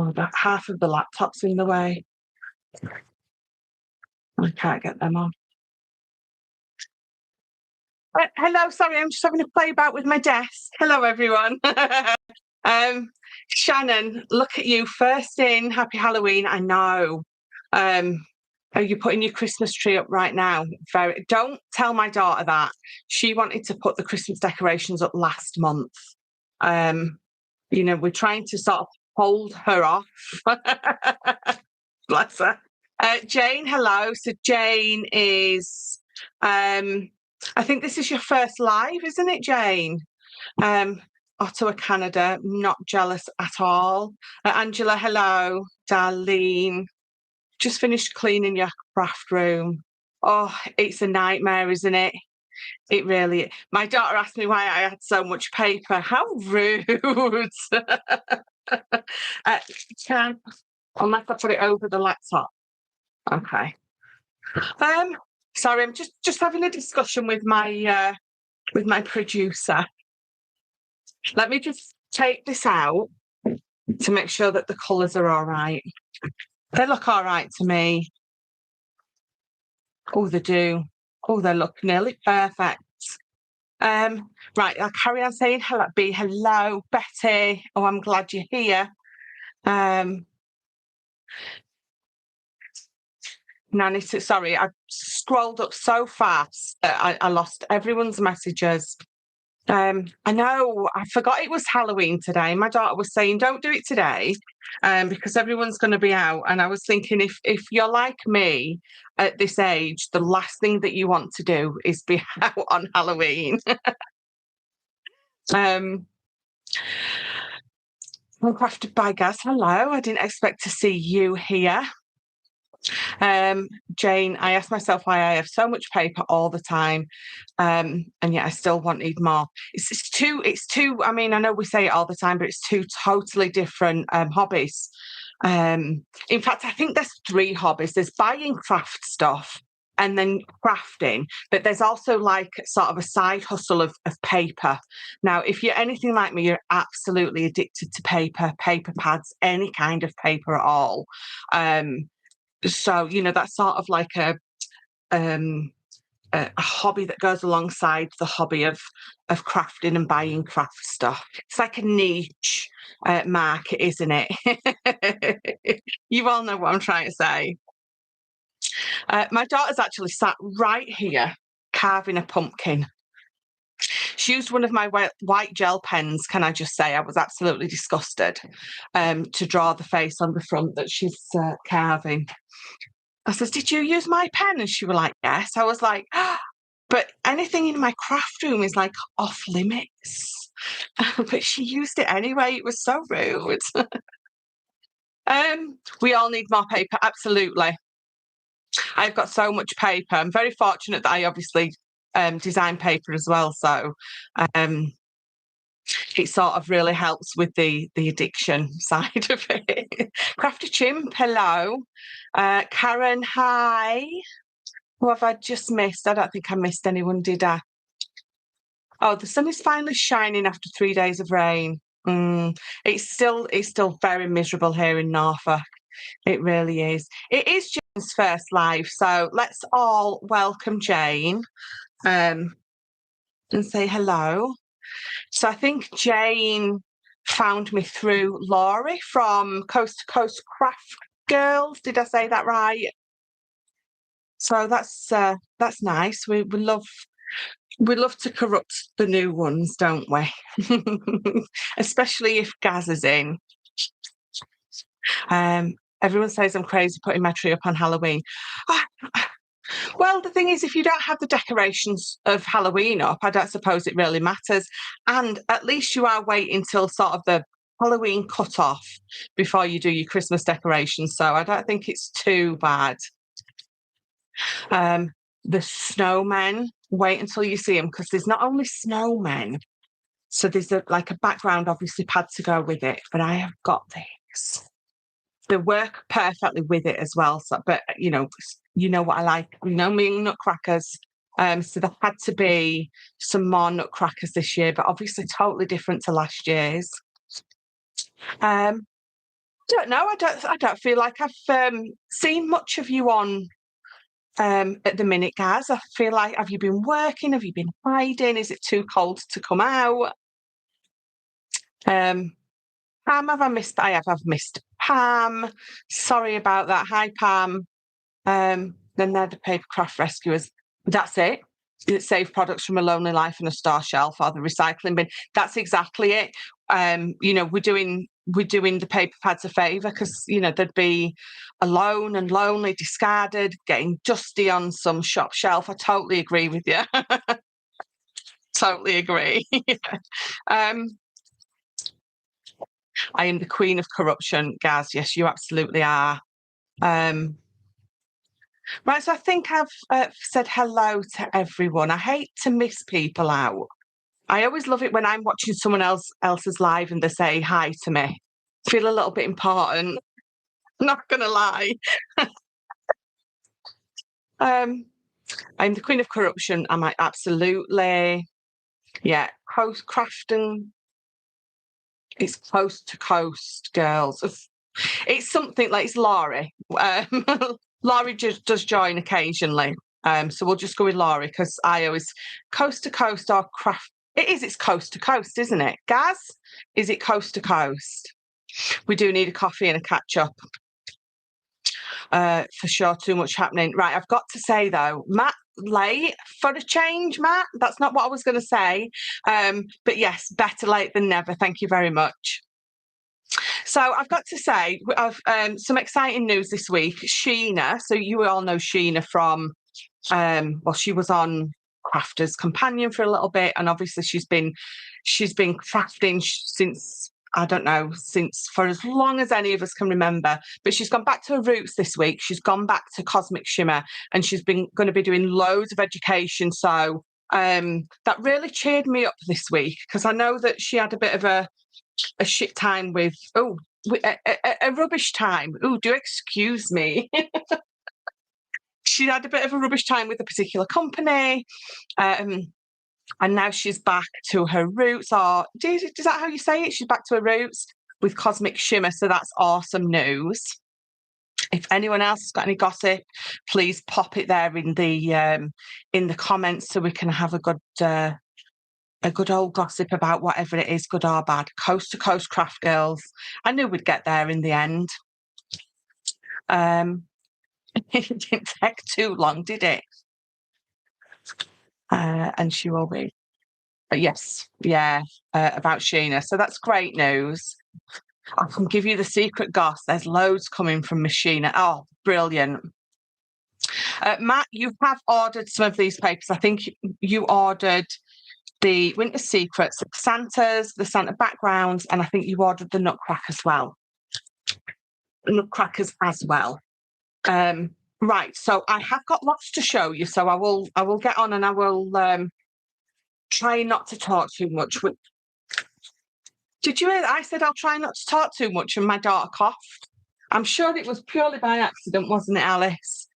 Oh, that half of the laptop's in the way. I can't get them on. Hello, sorry, I'm just having a play about with my desk. Hello, everyone. Shannon, look at you, first in. Happy Halloween. I know. Are you putting your Christmas tree up right now? Don't tell my daughter that. She wanted to put the Christmas decorations up last month. We're trying to sort of hold her off. Bless her. Jane, hello. So Jane is, I think this is your first live, isn't it, Jane? Ottawa, Canada, not jealous at all. Angela, hello. Darlene, just finished cleaning your craft room. Oh, it's a nightmare, isn't it? It really is. My daughter asked me why I had so much paper. How rude. Unless I put it over the laptop. Okay. Sorry, I'm just having a discussion with my producer. Let me just take this out to make sure that the colours are all right. They look all right to me. Oh, they do. Oh, they look nearly perfect. Right, I'll carry on saying hello, hello, Betty. Oh, I'm glad you're here. Nanny, sorry, I scrolled up so fast that I lost everyone's messages. I know, I forgot it was Halloween today. My daughter was saying, don't do it today because everyone's going to be out. And I was thinking, if you're like me at this age, the last thing that you want to do is be out on Halloween. Crafted by Gaz, hello. I didn't expect to see you here. Jane, I ask myself why I have so much paper all the time, and yet I still need more. It's two. I mean, I know we say it all the time, but it's two totally different hobbies. In fact, I think there's three hobbies. There's buying craft stuff and then crafting, but there's also like sort of a side hustle of paper. Now, if you're anything like me, you're absolutely addicted to paper pads, any kind of paper at all. So, that's sort of like a hobby that goes alongside the hobby of crafting and buying craft stuff. It's like a niche market, isn't it? You all know what I'm trying to say. My daughter's actually sat right here carving a pumpkin. She used one of my white gel pens, can I just say? I was absolutely disgusted to draw the face on the front that she's carving. I says, did you use my pen? And she was like, yes. I was like, but anything in my craft room is like off limits. But she used it anyway. It was so rude. We all need more paper, absolutely. I've got so much paper. I'm very fortunate that I obviously design paper as well. So it sort of really helps with the addiction side of it. Crafty Chimp, hello. Karen, hi. Who have I just missed? I don't think I missed anyone, did I? Oh, the sun is finally shining after 3 days of rain. It's still very miserable here in Norfolk. It really is. It is Jane's first live, so let's all welcome Jane and say hello. So I think Jane found me through Laurie from Coast to Coast Craft Girls. Did I say that right? So that's nice. We love to corrupt the new ones, don't we? Especially if Gaz is in. Everyone says I'm crazy putting my tree up on Halloween. Well, the thing is, if you don't have the decorations of Halloween up, I don't suppose it really matters. And at least you are waiting till sort of the Halloween cut-off before you do your Christmas decorations. So I don't think it's too bad. The snowmen, wait until you see them, because there's not only snowmen, so there's a background, obviously, pad to go with it, but I have got these. They work perfectly with it as well. So, but you know what I like. Me and Nutcrackers. So there had to be some more Nutcrackers this year, but obviously totally different to last year's. Don't know. I don't feel like I've seen much of you on at the minute, Gaz. I feel like, have you been working? Have you been hiding? Is it too cold to come out? Pam, have I missed? I've missed Pam. Sorry about that. Hi, Pam. Then they're the paper craft rescuers. That's it. Save products from a lonely life and a star shelf or the recycling bin. That's exactly it. We're doing the paper pads a favour because they'd be alone and lonely, discarded, getting dusty on some shop shelf. I totally agree with you. Totally agree. I am the queen of corruption, Gaz. Yes, you absolutely are. Right, so I think I've said hello to everyone. I hate to miss people out. I always love it when I'm watching someone else's live and they say hi to me. I feel a little bit important. Not gonna lie. I'm the queen of corruption. Am I? Absolutely. Yeah, Crafton. It's coast to coast, girls. It's something like it's Laurie. Laurie just does join occasionally. So we'll just go with Laurie because I always coast to coast or craft. It's coast to coast, isn't it? Gaz, is it coast to coast? We do need a coffee and a catch up. For sure, too much happening. Right, I've got to say though, Matt, late for a change, Matt. That's not what I was going to say. But yes, better late than never. Thank you very much. So I've got to say, I've some exciting news this week. Sheena, so you all know Sheena from, she was on Crafter's Companion for a little bit, and obviously she's been crafting since, I don't know, since for as long as any of us can remember. But she's gone back to her roots this week. She's gone back to Cosmic Shimmer, and she's going to be doing loads of education. So that really cheered me up this week because I know that she had a bit of a shit time with a rubbish time. Do excuse me. She had a bit of a rubbish time with a particular company, and now she's back to her roots. Or is that how you say it? She's back to her roots with Cosmic Shimmer. So that's awesome news. If anyone else has got any gossip, please pop it there in the comments so we can have a good old gossip about whatever it is, good or bad. Coast to coast craft girls. I knew we'd get there in the end. It didn't take too long, did it? And she will be. Yes, yeah, about Sheena. So that's great news. I can give you the secret goss. There's loads coming from Sheena. Oh, brilliant. Matt, you have ordered some of these papers. I think you ordered the Winter Secrets, the Santas, the Santa backgrounds, and I think you ordered the Nutcrackers as well. Right, so I have got lots to show you, so I will get on and I will try not to talk too much. Did you hear that? I said I'll try not to talk too much and my daughter coughed. I'm sure it was purely by accident, wasn't it, Alice?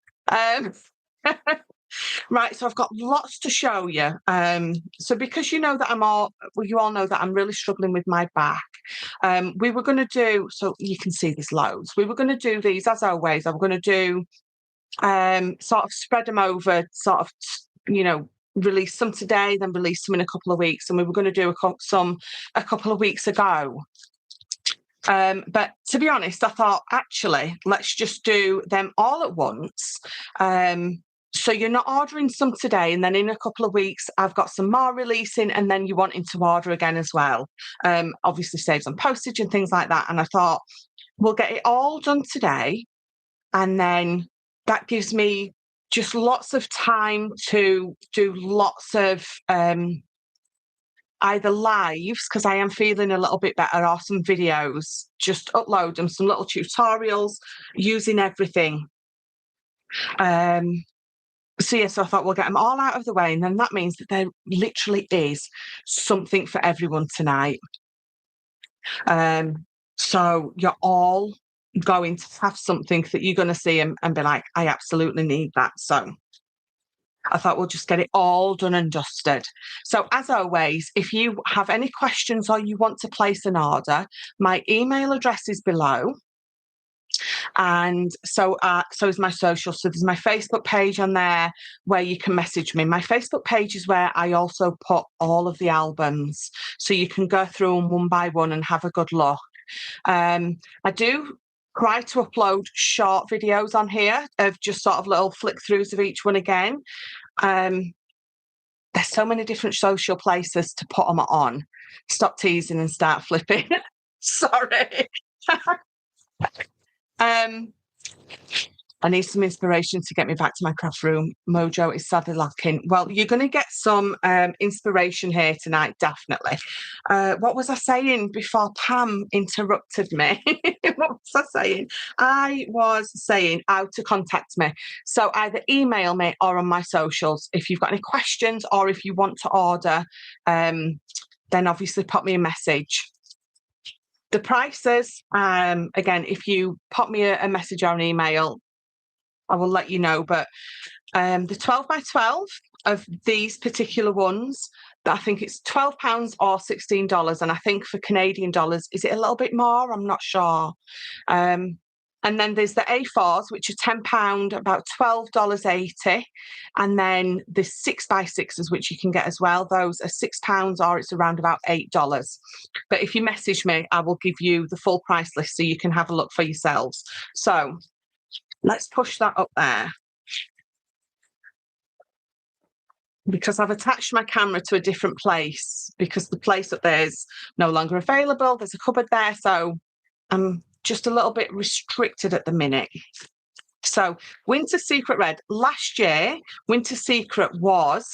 Right, so I've got lots to show you. So because you all know that I'm really struggling with my back. We were going to do, so you can see there's loads. We were going to do these as always. I'm going to do sort of spread them over, sort of, release some today, then release some in a couple of weeks. And we were going to do some a couple of weeks ago. But to be honest, I thought, actually, let's just do them all at once. So you're not ordering some today, and then in a couple of weeks, I've got some more releasing, and then you're wanting to order again as well. Obviously saves on postage and things like that. And I thought, we'll get it all done today. And then that gives me just lots of time to do lots of either lives, because I am feeling a little bit better, or some videos, just upload them, some little tutorials using everything. So I thought we'll get them all out of the way, and then that means that there literally is something for everyone tonight. So you're all going to have something that you're going to see and be like, I absolutely need that. So I thought we'll just get it all done and dusted. So as always, if you have any questions or you want to place an order, my email address is below. And so is my social. So there's my Facebook page on there where you can message me. My Facebook page is where I also put all of the albums, so you can go through them one by one and have a good look. I do try to upload short videos on here of just sort of little flick throughs of each one again. There's so many different social places to put them on. Stop teasing and start flipping. Sorry. I need some inspiration to get me back to my craft room. Mojo is sadly lacking. Well, you're going to get some inspiration here tonight, definitely. What was I saying before Pam interrupted me? What was I saying? I was saying how to contact me. So either email me or on my socials. If you've got any questions or if you want to order, then obviously pop me a message. The prices, again, if you pop me a message or an email, I will let you know. But the 12 by 12 of these particular ones, I think it's £12 or $16. And I think for Canadian dollars, is it a little bit more? I'm not sure. And then there's the A4s, which are £10, about $12.80. And then the 6x6s, which you can get as well. Those are £6 or it's around about $8. But if you message me, I will give you the full price list so you can have a look for yourselves. So let's push that up there. Because I've attached my camera to a different place because the place up there is no longer available. There's a cupboard there. So I'm just a little bit restricted at the minute. So Winter Secret Red. Last year, Winter Secret was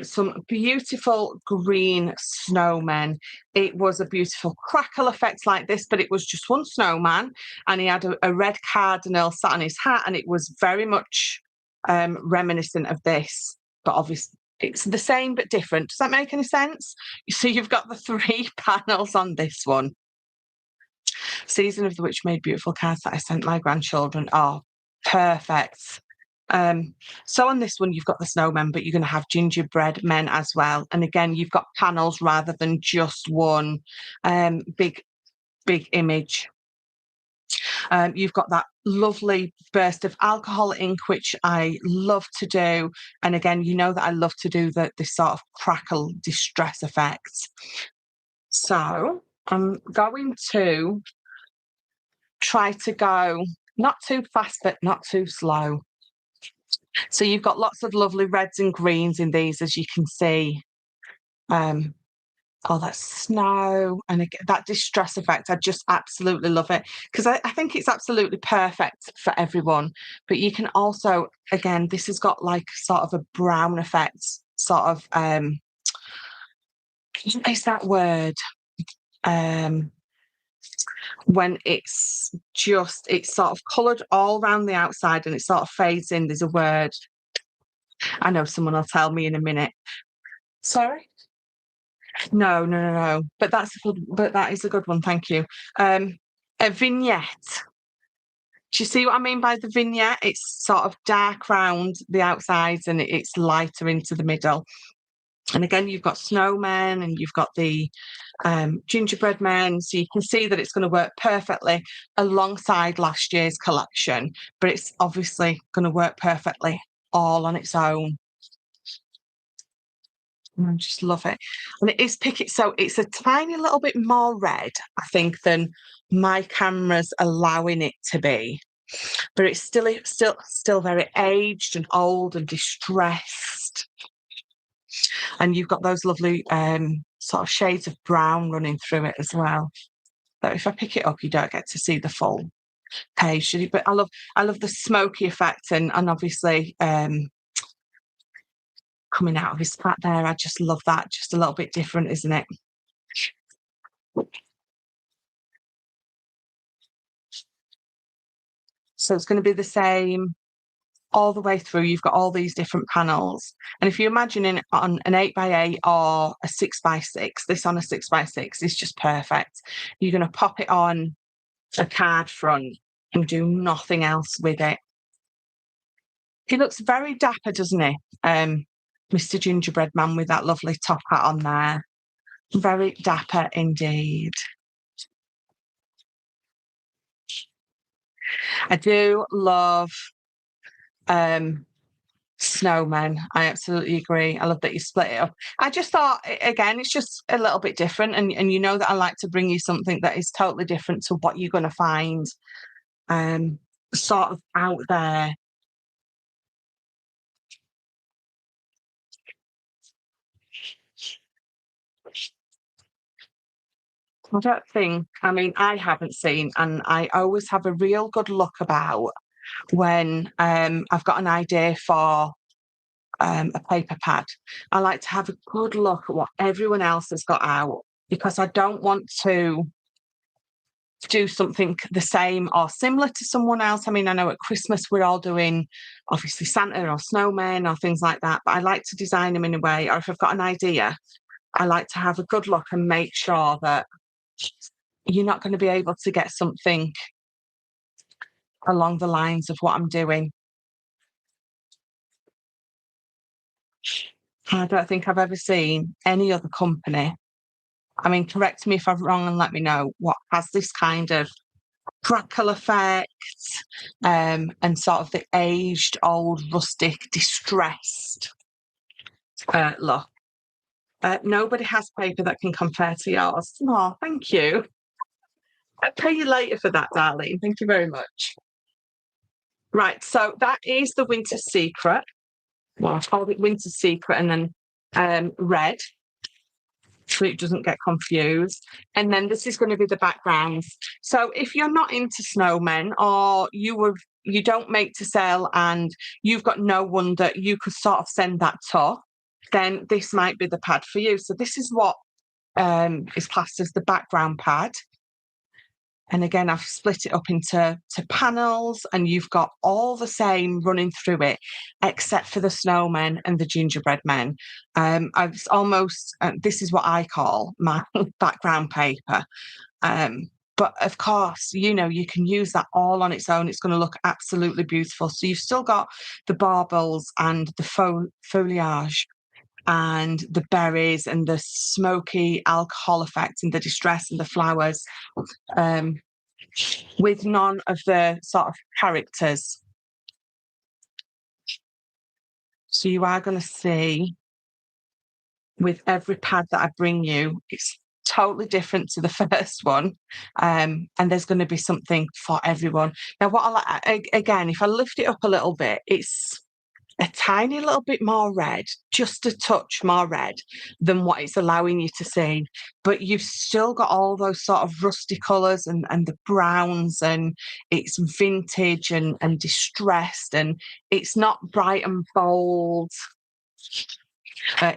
some beautiful green snowmen. It was a beautiful crackle effect like this, but it was just one snowman and he had a red cardinal sat on his hat and it was very much reminiscent of this, but obviously it's the same but different. Does that make any sense? So you've got the 3 panels on this one. Season of the Witch made beautiful cards that I sent my grandchildren. Oh, perfect. So on this one, you've got the snowmen, but you're going to have gingerbread men as well. And again, you've got panels rather than just one big image. You've got that lovely burst of alcohol ink, which I love to do. And again, you know that I love to do this sort of crackle distress effect. So I'm going to try to go not too fast, but not too slow. So you've got lots of lovely reds and greens in these, as you can see. Oh, that snow and again, that distress effect. I just absolutely love it because I think it's absolutely perfect for everyone. But you can also, again, this has got like sort of a brown effect, sort of, what is that word? When it's sort of coloured all around the outside and it sort of fades in. There's a word. I know someone will tell me in a minute. Sorry? No. But that is a good one. Thank you. A vignette. Do you see what I mean by the vignette? It's sort of dark round the outsides and it's lighter into the middle. And again, you've got snowmen and you've got the gingerbread men. So you can see that it's going to work perfectly alongside last year's collection, but it's obviously going to work perfectly all on its own. I just love it. And it is picket. So it's a tiny little bit more red, I think, than my camera's allowing it to be. But it's still very aged and old and distressed. And you've got those lovely sort of shades of brown running through it as well. So if I pick it up, you don't get to see the full page. But I love the smoky effect and obviously coming out of his fat there. I just love that. Just a little bit different, isn't it? So it's going to be the same all the way through. You've got all these different panels. And if you imagine it on an 8x8 or a 6x6, this on a 6x6 is just perfect. You're going to pop it on a card front and do nothing else with it. He looks very dapper, doesn't he? Mr. Gingerbread Man with that lovely top hat on there. Very dapper indeed. I do love Snowmen. I absolutely agree. I love that you split it up. I just thought, again, it's just a little bit different, and you know that I like to bring you something that is totally different to what you're going to find, sort of out there. I don't think. I mean, I haven't seen, and I always have a real good look about when I've got an idea for a paper pad. I like to have a good look at what everyone else has got out because I don't want to do something the same or similar to someone else. I mean, I know at Christmas we're all doing obviously Santa or snowmen or things like that, but I like to design them in a way, or if I've got an idea, I like to have a good look and make sure that you're not going to be able to get something along the lines of what I'm doing. I don't think I've ever seen any other company. I mean, correct me if I'm wrong and let me know what has this kind of crackle effect, and sort of the aged, old, rustic, distressed look. Nobody has paper that can compare to yours. Oh, thank you. I'll pay you later for that, darling. Thank you very much. Right, so that is the Winter Secret. Well, I've called it Winter Secret and then red, so it doesn't get confused. And then this is going to be the background. So if you're not into snowmen, or you don't make to sell and you've got no one that you could sort of send that to, then this might be the pad for you. So this is what is classed as the background pad. And again, I've split it up into panels, and you've got all the same running through it, except for the snowmen and the gingerbread men. I've almost, this is what I call my background paper. But of course, you know, you can use that all on its own. It's going to look absolutely beautiful. So you've still got the baubles and the foliage and the berries and the smoky alcohol effect and the distress and the flowers, with none of the sort of characters. So you are going to see with every pad that I bring you, it's totally different to the first one. And there's going to be something for everyone. Now, what again, if I lift it up a little bit, it's a tiny little bit more red, just a touch more red than what it's allowing you to see. But you've still got all those sort of rusty colours and the browns, and it's vintage and distressed, and it's not bright and bold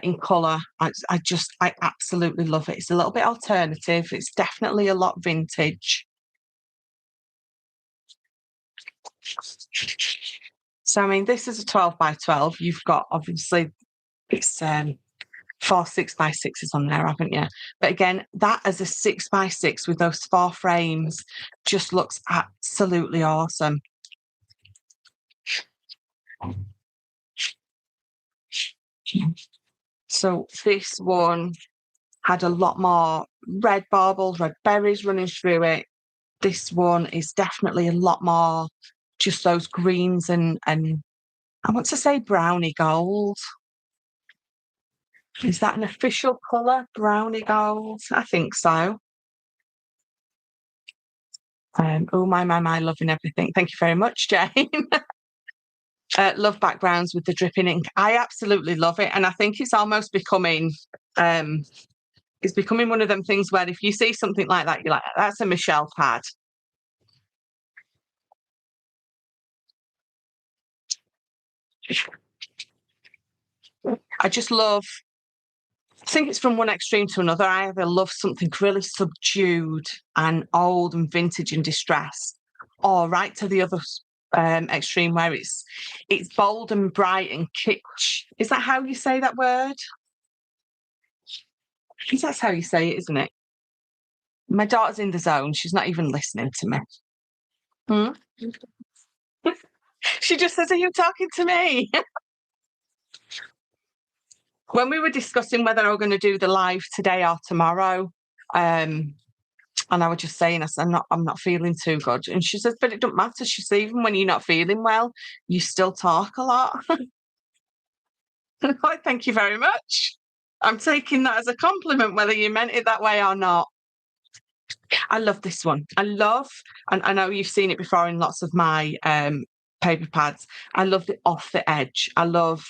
in colour. I absolutely love it. It's a little bit alternative. It's definitely a lot vintage. So, I mean, this is a 12 by 12. You've got, obviously, it's 4 6x6s on there, haven't you? But again, that as a 6x6 with those 4 frames just looks absolutely awesome. So this one had a lot more red baubles, red berries running through it. This one is definitely a lot more just those greens and I want to say brownie gold. Is that an official colour, brownie gold? I think so. Oh, my, loving everything. Thank you very much, Jane. Love backgrounds with the dripping ink. I absolutely love it. And I think it's almost becoming, it's becoming one of them things where if you see something like that, you're like, that's a Michelle pad. I just love, I think it's from one extreme to another. I either love something really subdued and old and vintage and distressed, or right to the other extreme where it's bold and bright and kitsch. Is that how you say that word? I think that's how you say it, isn't it? My daughter's in the zone. She's not even listening to me. Hmm? She just says, "Are you talking to me?" When we were discussing whether I were going to do the live today or tomorrow, And I was just saying, I said, I'm not feeling too good. And she says, but it don't matter. She said, even when you're not feeling well, you still talk a lot. Like, thank you very much. I'm taking that as a compliment, whether you meant it that way or not. I love this one. And I know you've seen it before in lots of my paper pads. I love the off the edge. I love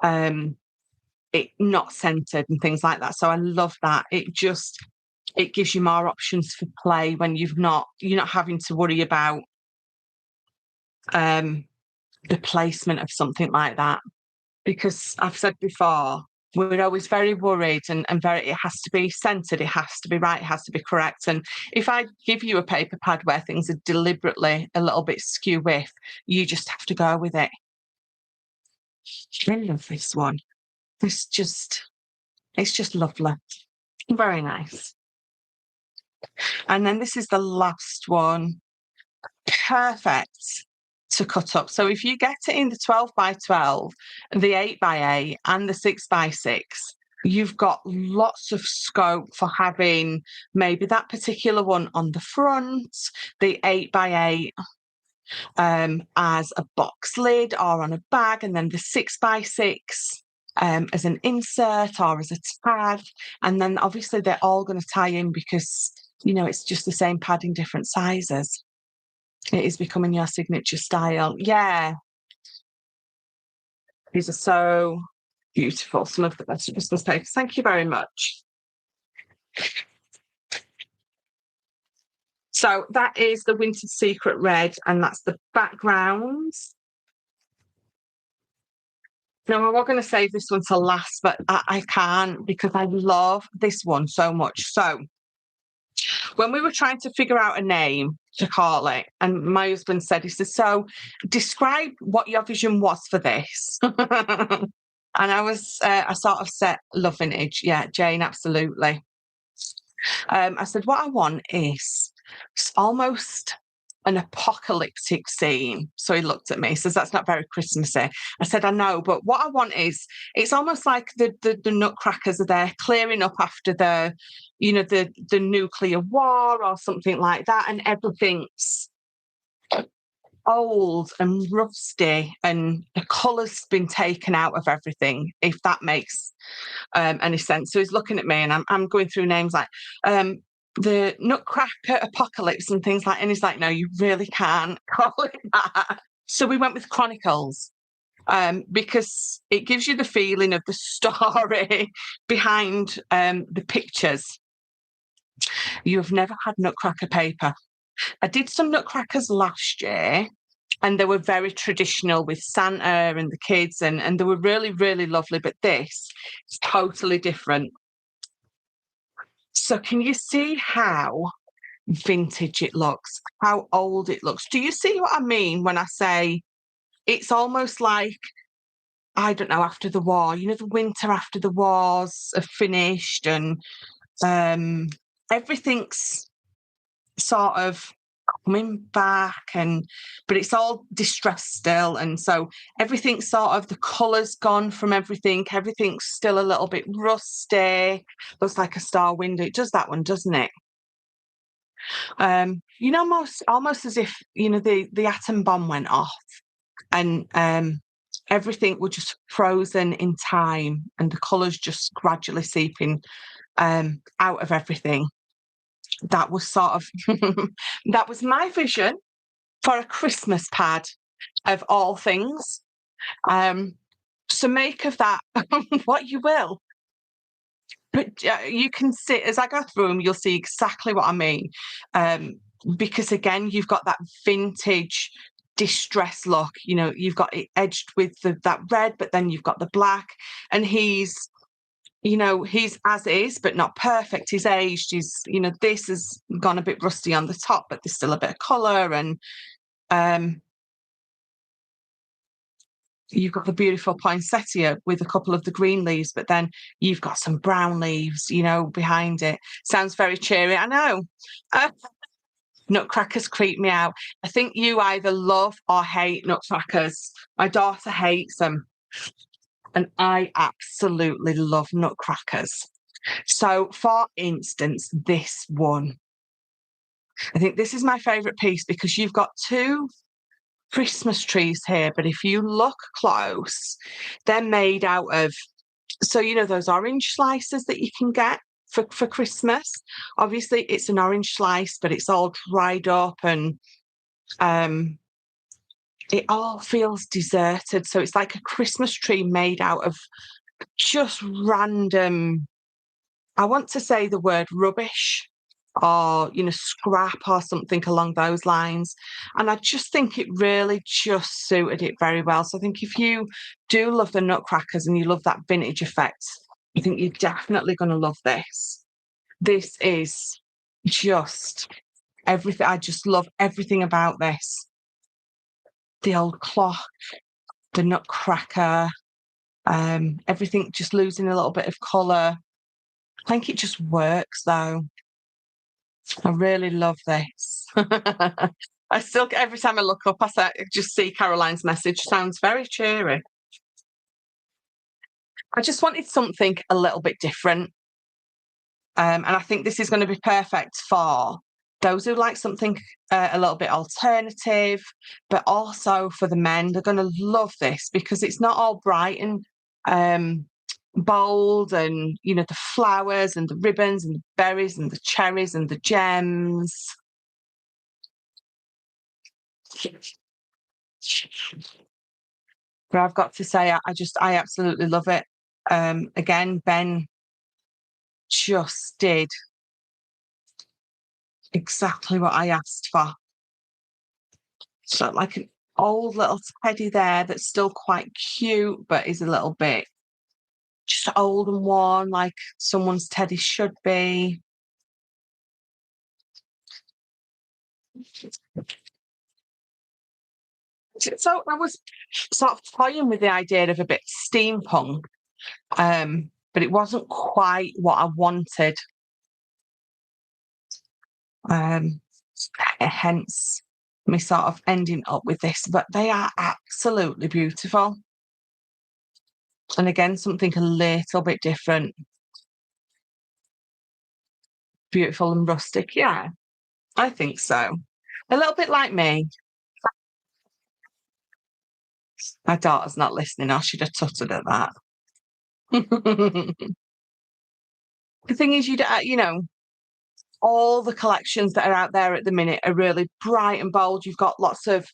it not centered and things like that. So I love that. It gives you more options for play when you're not having to worry about the placement of something like that. Because I've said before, we're always very worried and very, it has to be centered, it has to be right, it has to be correct. And if I give you a paper pad where things are deliberately a little bit skew with, you just have to go with it. I love this one. It's just lovely. Very nice. And then this is the last one. Perfect to cut up. So if you get it in the 12 by 12, the 8 by 8 and the 6 by 6, you've got lots of scope for having maybe that particular one on the front, the 8 by 8 as a box lid or on a bag, and then the 6 by 6 as an insert or as a tag. And then obviously they're all going to tie in because, it's just the same pad in different sizes. It is becoming your signature style. Yeah. These are so beautiful. Some of the best Christmas papers. Thank you very much. So that is the Winter Secret Red, and that's the background. Now, I was going to save this one to last, but I can't because I love this one so much. So when we were trying to figure out a name to call it, and my husband said, he said, so describe what your vision was for this. And I sort of said, love vintage. Yeah, Jane, absolutely. I said, what I want is almost an apocalyptic scene. So he looked at me, he says, that's not very Christmassy. I said, I know, but what I want is, it's almost like the Nutcrackers are there clearing up after the nuclear war or something like that, and everything's old and rusty and the colour's been taken out of everything, if that makes any sense. So he's looking at me and I'm going through names like the Nutcracker apocalypse and things like, and he's like, no, you really can't call it that. So we went with Chronicles because it gives you the feeling of the story behind the pictures. You have never had Nutcracker paper. I did some Nutcrackers last year and they were very traditional with Santa and the kids and they were really, really lovely. But this is totally different. So can you see how vintage it looks, how old it looks? Do you see what I mean when I say it's almost like, I don't know, after the war, the winter after the wars are finished and everything's sort of coming back but it's all distressed still, and so everything's sort of, the colour's gone from everything's still a little bit rusty, looks like a star window. It does that one, doesn't it? Almost as if the atom bomb went off and everything was just frozen in time and the colours just gradually seeping out of everything. That was sort of that was my vision for a Christmas pad of all things. So make of that what you will. But you can see, as I go through them, you'll see exactly what I mean. Because again, you've got that vintage distress look. You've got it edged with that red, but then you've got the black. And he's as is, but not perfect. He's aged. This has gone a bit rusty on the top, but there's still a bit of colour. And you've got the beautiful poinsettia with a couple of the green leaves, but then you've got some brown leaves, behind it. Sounds very cheery, I know. Nutcrackers creep me out. I think you either love or hate Nutcrackers. My daughter hates them. And I absolutely love Nutcrackers. So, for instance, this one. I think this is my favourite piece because you've got two Christmas trees here, but if you look close, they're made out of, so you know those orange slices that you can get for Christmas. Obviously, it's an orange slice, but it's all dried up and it all feels deserted. So it's like a Christmas tree made out of just random, I want to say the word rubbish or, you know, scrap or something along those lines. And I just think it really just suited it very well. So I think if you do love the Nutcrackers and you love that vintage effect, I think you're definitely going to love this. This is just everything. I just love everything about this. The old clock, the Nutcracker, everything just losing a little bit of colour. I think it just works though. I really love this. I still, every time I look up, I just see Caroline's message. Sounds very cheery. I just wanted something a little bit different. And I think this is going to be perfect for those who like something a little bit alternative, but also for the men. They're going to love this because it's not all bright and bold, and you know, the flowers and the ribbons and the berries and the cherries and the gems. But I've got to say, I absolutely love it. Again, Ben just did exactly what I asked for. So like an old little teddy there that's still quite cute, but is a little bit just old and worn, like someone's teddy should be. So I was sort of toying with the idea of a bit steampunk, but it wasn't quite what I wanted. Hence me sort of ending up with this, but they are absolutely beautiful. And again, something a little bit different. Beautiful and rustic. Yeah, I think so. A little bit like me. My daughter's not listening. I should have tutted at that. The thing is, you know, all the collections that are out there at the minute are really bright and bold. You've got lots of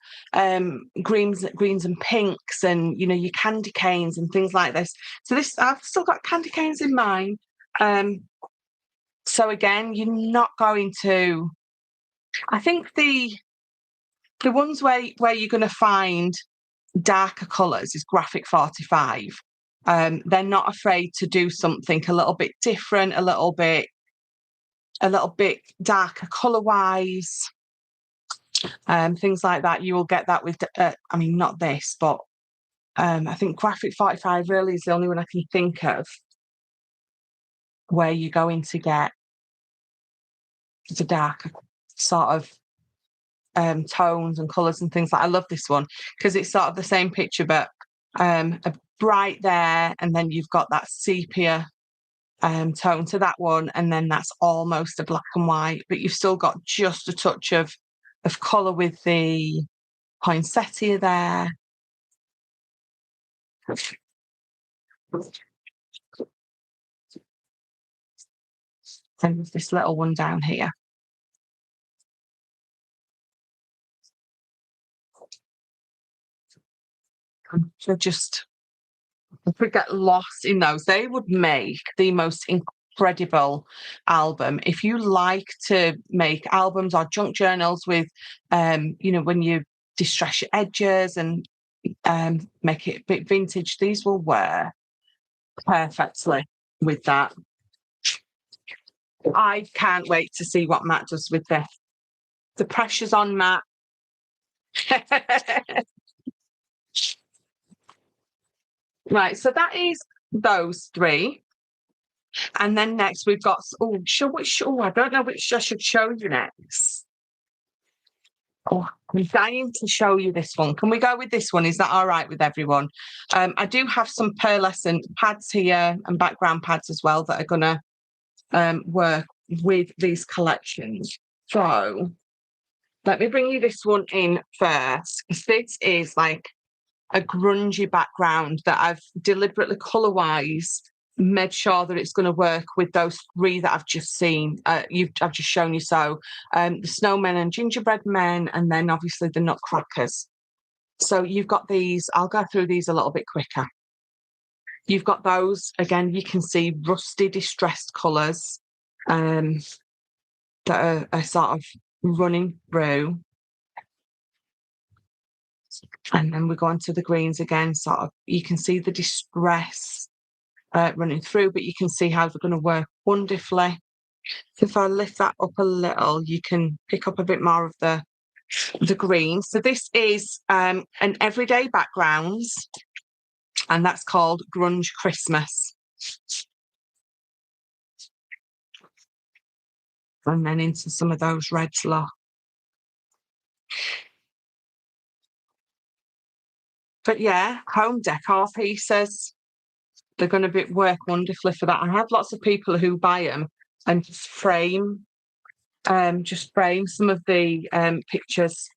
greens and pinks, and you know, your candy canes and things like this. So this, I've still got candy canes in mine. So again, you're not going to. I think the ones where you're going to find darker colours is Graphic 45. They're not afraid to do something a little bit different, a little bit darker colour wise, things like that. You will get that with, I mean, not this, but I think Graphic 45 really is the only one I can think of where you're going to get the darker sort of tones and colours and things like. I love this one because it's sort of the same picture, but a bright there, and then you've got that sepia tone to that one, and then that's almost a black and white, but you've still got just a touch of colour with the poinsettia there. And with this little one down here. So just, if we get lost in those, they would make the most incredible album. If you like to make albums or junk journals with, you know, when you distress your edges and make it a bit vintage, these will wear perfectly with that. I can't wait to see what Matt does with this. The pressure's on Matt. Right, so that is those three. And then next we've got, I don't know which I should show you next. Oh, I'm dying to show you this one. Can we go with this one? Is that all right with everyone? I do have some pearlescent pads here and background pads as well that are going to work with these collections. So let me bring you this one in first, because this is like a grungy background that I've deliberately colour-wise made sure that it's going to work with those three that I've just seen. I've just shown you. So the Snowmen and Gingerbread Men, and then obviously the Nutcrackers. So you've got these. I'll go through these a little bit quicker. You've got those, again, you can see rusty, distressed colours that are sort of running through. And then we go on to the greens again, sort of, you can see the distress running through, but you can see how they're going to work wonderfully. So if I lift that up a little, you can pick up a bit more of the green. So this is an everyday backgrounds, and that's called Grunge Christmas. And then into some of those reds, look. But yeah, home decor pieces, they're going to work wonderfully for that. I have lots of people who buy them and just frame some of the pictures.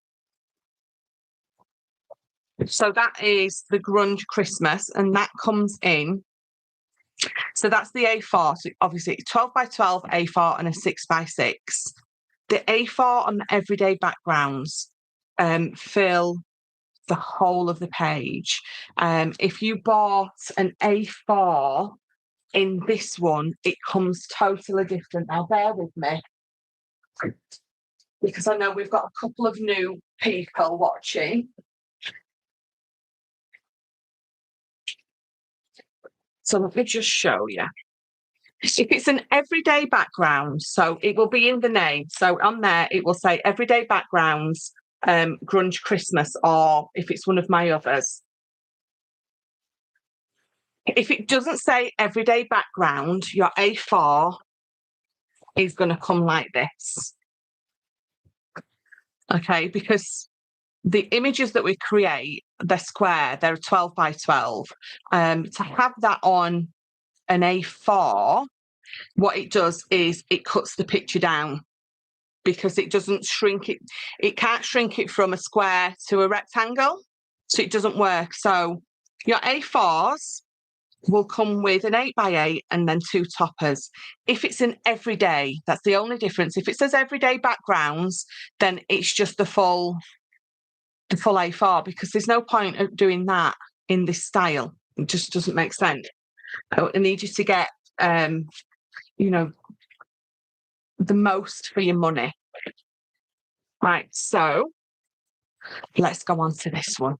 So that is the Grunge Christmas, and that comes in. So that's the A4. So obviously 12 by 12 A4 and a 6 by 6. The A4 on the everyday backgrounds fill the whole of the page. If you bought an A4 in this one, it comes totally different. Now bear with me, because I know we've got a couple of new people watching. So let me just show you. If it's an everyday background, so it will be in the name. So on there, it will say everyday backgrounds, Grunge Christmas, or if it's one of my others. If it doesn't say everyday background, your A4 is going to come like this. Okay, because the images that we create, they're square, they're 12 by 12. To have that on an A4, what it does is it cuts the picture down, because it doesn't shrink it. It can't shrink it from a square to a rectangle, so it doesn't work. So your A4s will come with an 8 by 8 and then 2 toppers. If it's an everyday, that's the only difference. If it says everyday backgrounds, then it's just the full A4, because there's no point of doing that in this style. It just doesn't make sense. I need you to get, the most for your money. Right, so let's go on to this one.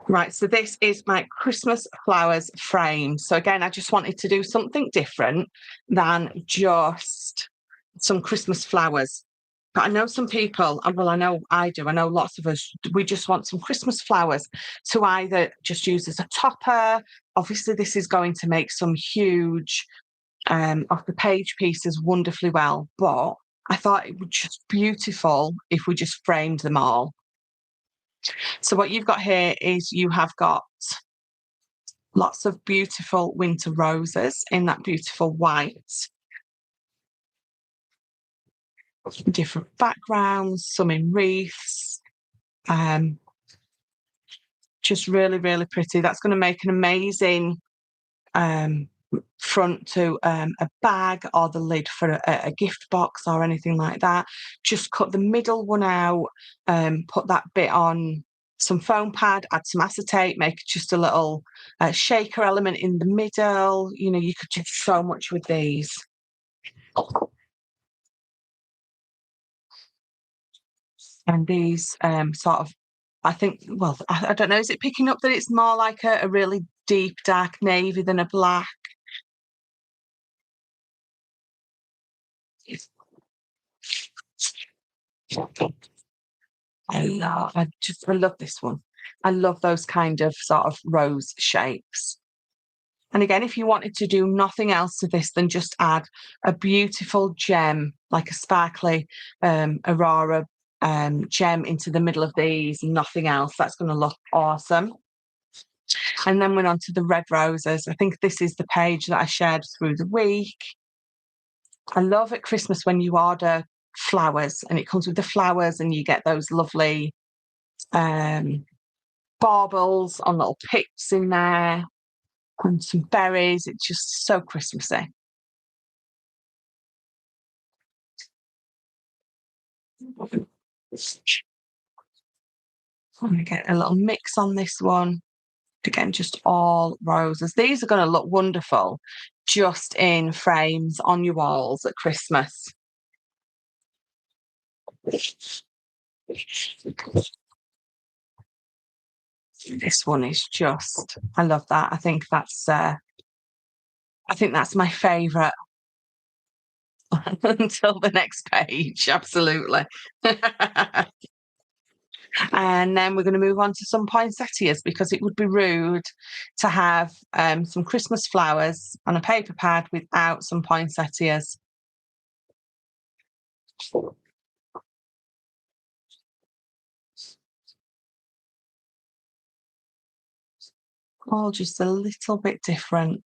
Right, so this is my Christmas flowers frame. So again, I just wanted to do something different than just some Christmas flowers. But I know some people, well, I know I do, I know lots of us, we just want some Christmas flowers to either just use as a topper. Obviously, this is going to make some huge off the page pieces wonderfully well, but I thought it would just beautiful if we just framed them all. So what you've got here is you have got lots of beautiful winter roses in that beautiful white. Different backgrounds, some in wreaths. Just really, really pretty. That's going to make an amazing front to a bag, or the lid for a gift box or anything like that. Just cut the middle one out, put that bit on some foam pad, add some acetate, make just a little shaker element in the middle. You could do so much with these. And these sort of, I think, well, I don't know, is it picking up that it's more like a really deep, dark navy than a black? I love this one. I love those kind of sort of rose shapes. And again, if you wanted to do nothing else to this than just add a beautiful gem, like a sparkly Aurora gem into the middle of these, nothing else, that's going to look awesome. And then went on to the red roses. I think this is the page that I shared through the week. I love at Christmas when you order flowers and it comes with the flowers and you get those lovely baubles on little pips in there and some berries. It's just so Christmassy. I'm going to get a little mix on this one. Again, just all roses. These are going to look wonderful just in frames on your walls at Christmas. This one is just, I love that. I think that's my favourite until the next page. Absolutely. And then we're going to move on to some poinsettias because it would be rude to have some Christmas flowers on a paper pad without some poinsettias. All just a little bit different.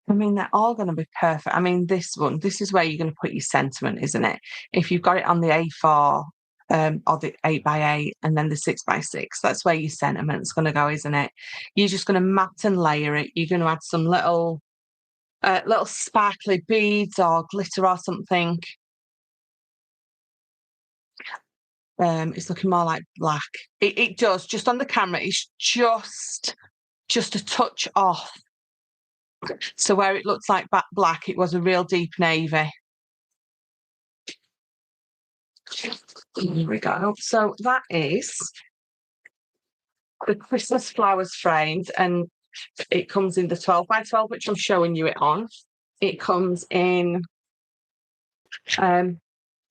I mean, they're all going to be perfect. I mean, this is where you're going to put your sentiment, isn't it? If you've got it on the A4 or the 8x8 and then the 6x6, that's where your sentiment's going to go, isn't it? You're just going to mat and layer it. You're going to add some little sparkly beads or glitter or something. It's looking more like black. It does, just on the camera, it's just a touch off. So where it looks like black, it was a real deep navy. Here we go. So that is the Christmas flowers framed, and it comes in the 12x12, which I'm showing you it on. It comes in the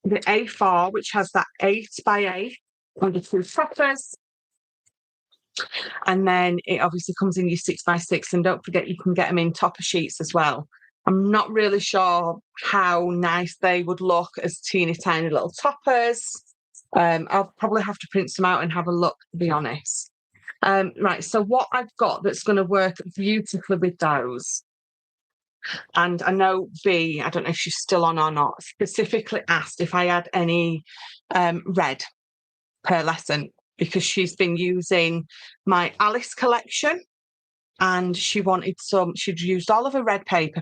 A4, which has that 8x8 on the two toppers. And then it obviously comes in your 6x6, and don't forget you can get them in topper sheets as well. I'm not really sure how nice they would look as teeny tiny little toppers. I'll probably have to print some out and have a look, to be honest. Right, so what I've got that's going to work beautifully with those, and I know I don't know if she's still on or not, specifically asked if I had any red pearlescent, because she's been using my Alice collection and she'd used all of her red paper,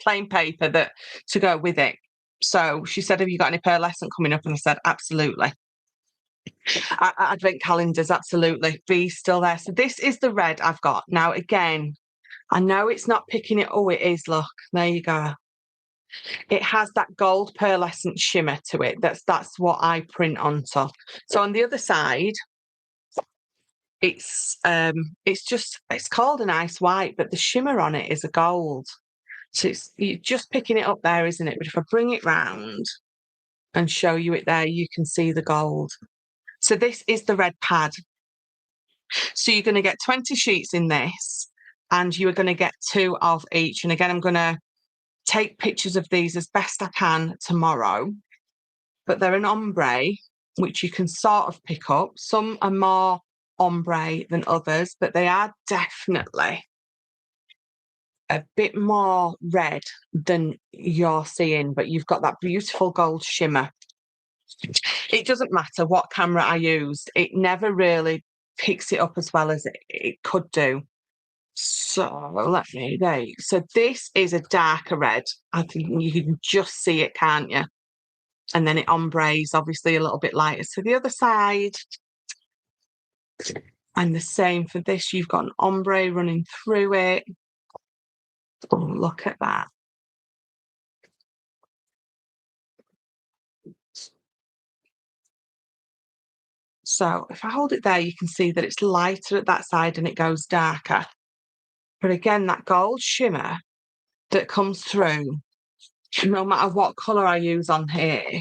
plain paper to go with it. So she said, have you got any pearlescent coming up? And I said, absolutely. Advent calendars, absolutely. Bee's still there. So this is the red I've got. Now, again, I know it's not picking it. Oh, it is. Look, there you go. It has that gold pearlescent shimmer to it. That's what I print on top. So on the other side, it's called an ice white, but the shimmer on it is a gold. So you're just picking it up there, isn't it? But if I bring it round and show you it there, you can see the gold. So this is the red pad. So you're going to get 20 sheets in this, and you are going to get 2 of each. And again, I'm going to take pictures of these as best I can tomorrow. But they're an ombre, which you can sort of pick up. Some are more ombre than others, but they are definitely a bit more red than you're seeing, but you've got that beautiful gold shimmer. It doesn't matter what camera I used, it never really picks it up as well as it could do. So so this is a darker red. I think you can just see it, can't you? And then it ombres obviously a little bit lighter to the other side. And the same for this, you've got an ombre running through it. Oh, look at that. So if I hold it there, you can see that it's lighter at that side and it goes darker. But again, that gold shimmer that comes through, no matter what colour I use on here,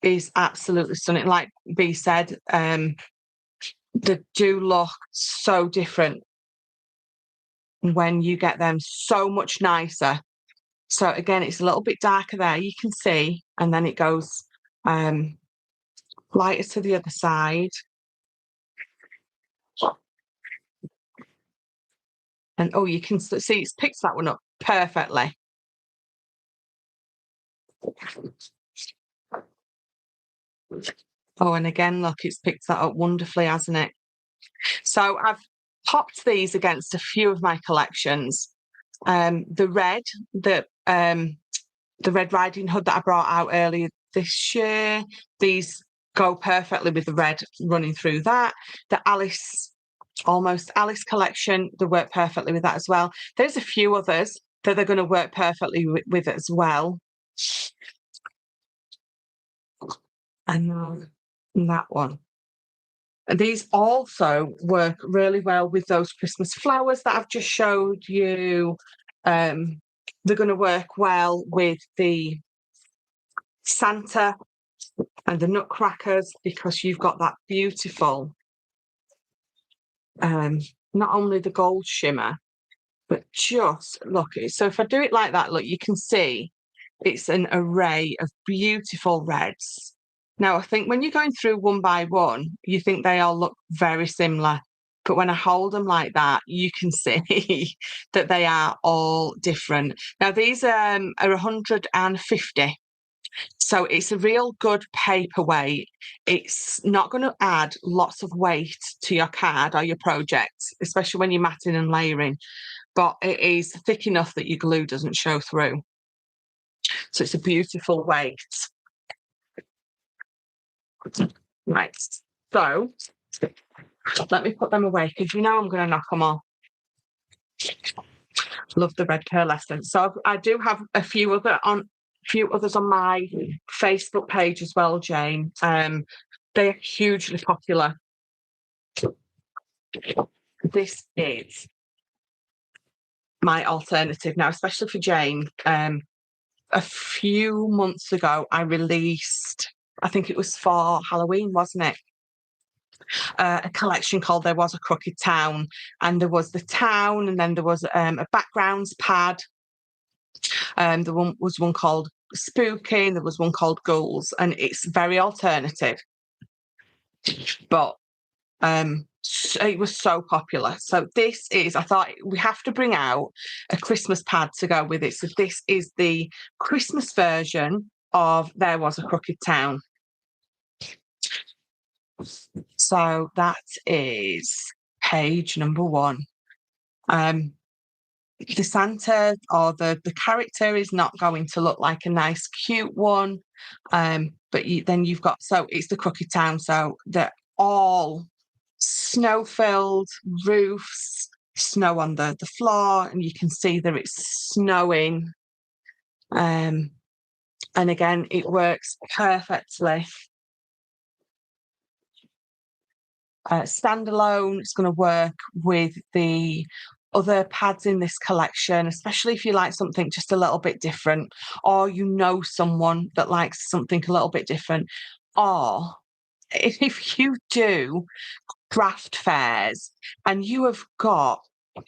is absolutely stunning. Like Bea said, they do look so different when you get them, so much nicer. So again, it's a little bit darker there, you can see, and then it goes Lighter to the other side. And oh, you can see it's picked that one up perfectly. Oh, and again, look, it's picked that up wonderfully, hasn't it? So I've popped these against a few of my collections. The Red Riding Hood that I brought out earlier this year, these go perfectly with the red running through that. The Almost Alice collection, they work perfectly with that as well. There's a few others that they're going to work perfectly with as well. And that one. And these also work really well with those Christmas flowers that I've just showed you. They're going to work well with the Santa and the Nutcrackers because you've got that beautiful, not only the gold shimmer, but just look. So if I do it like that, look, you can see it's an array of beautiful reds. Now, I think when you're going through one by one, you think they all look very similar. But when I hold them like that, you can see that they are all different. Now, these are 150. So it's a real good paperweight. It's not going to add lots of weight to your card or your project, especially when you're matting and layering. But it is thick enough that your glue doesn't show through. So it's a beautiful weight. Right. So let me put them away because you know I'm going to knock them off. Love the red pearlescent. So I do have a few others on my Facebook page as well, Jane. They are hugely popular. This is my alternative now, especially for Jane. A few months ago, I released, I think it was for Halloween, wasn't it? A collection called There Was a Crooked Town, and there was the town, and then there was a backgrounds pad. There was one called Spooky, and there was one called Ghouls, and it's very alternative, but it was so popular. So this is, I thought we have to bring out a Christmas pad to go with it. So this is the Christmas version of There Was a Crooked Town. So that is page number 1. The Santa or the character is not going to look like a nice, cute one. But then you've got, so it's the Crooked Town. So they're all snow-filled roofs, snow on the floor, and you can see that it's snowing. And again, it works perfectly. Standalone, it's going to work with the other pads in this collection, especially if you like something just a little bit different, or you know someone that likes something a little bit different, or if you do craft fairs and you have got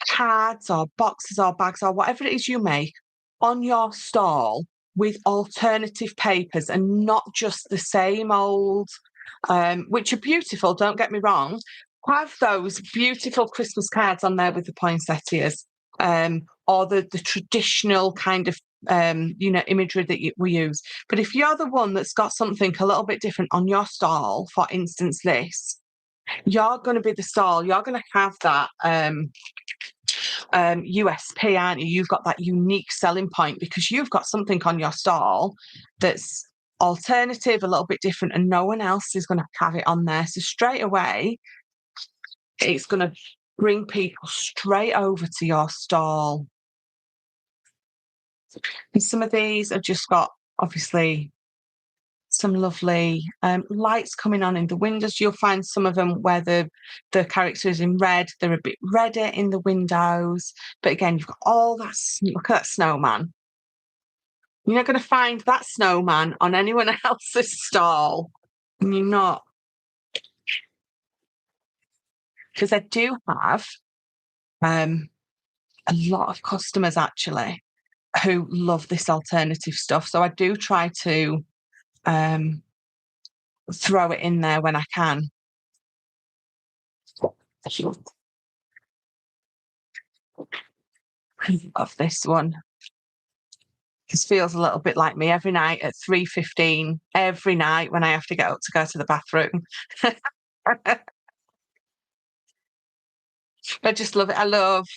cards or boxes or bags or whatever it is you make on your stall with alternative papers and not just the same old, which are beautiful, don't get me wrong, have those beautiful Christmas cards on there with the poinsettias, or the traditional kind of imagery that we use. But if you're the one that's got something a little bit different on your stall, for instance this, you're going to be the stall, you're going to have that USP, aren't you? You've got that unique selling point because you've got something on your stall that's alternative, a little bit different, and no one else is going to have it on there. So straight away, it's going to bring people straight over to your stall. And some of these have just got, obviously, some lovely lights coming on in the windows. You'll find some of them where the character is in red. They're a bit redder in the windows. But again, you've got all that, look at that snowman. You're not going to find that snowman on anyone else's stall. And you're not. Because I do have a lot of customers, actually, who love this alternative stuff. So I do try to throw it in there when I can. I love this one. This feels a little bit like me every night at 3:15, every night when I have to get up to go to the bathroom. I just love it. I love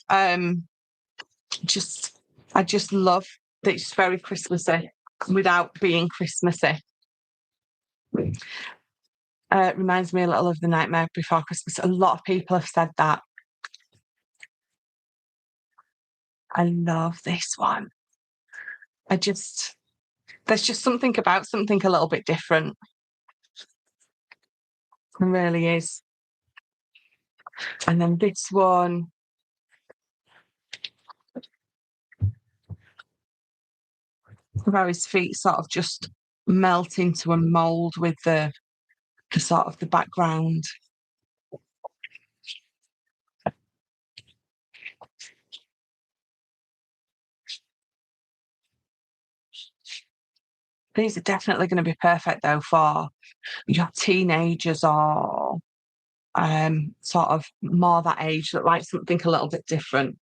just I just love that it's very Christmassy without being Christmassy. It reminds me a little of The Nightmare Before Christmas. A lot of people have said that. I love this one. There's just something about something a little bit different. It really is. And then this one, where his feet sort of just melt into a mould with the sort of the background. These are definitely going to be perfect though for your teenagers or sort of more that age that like something a little bit different.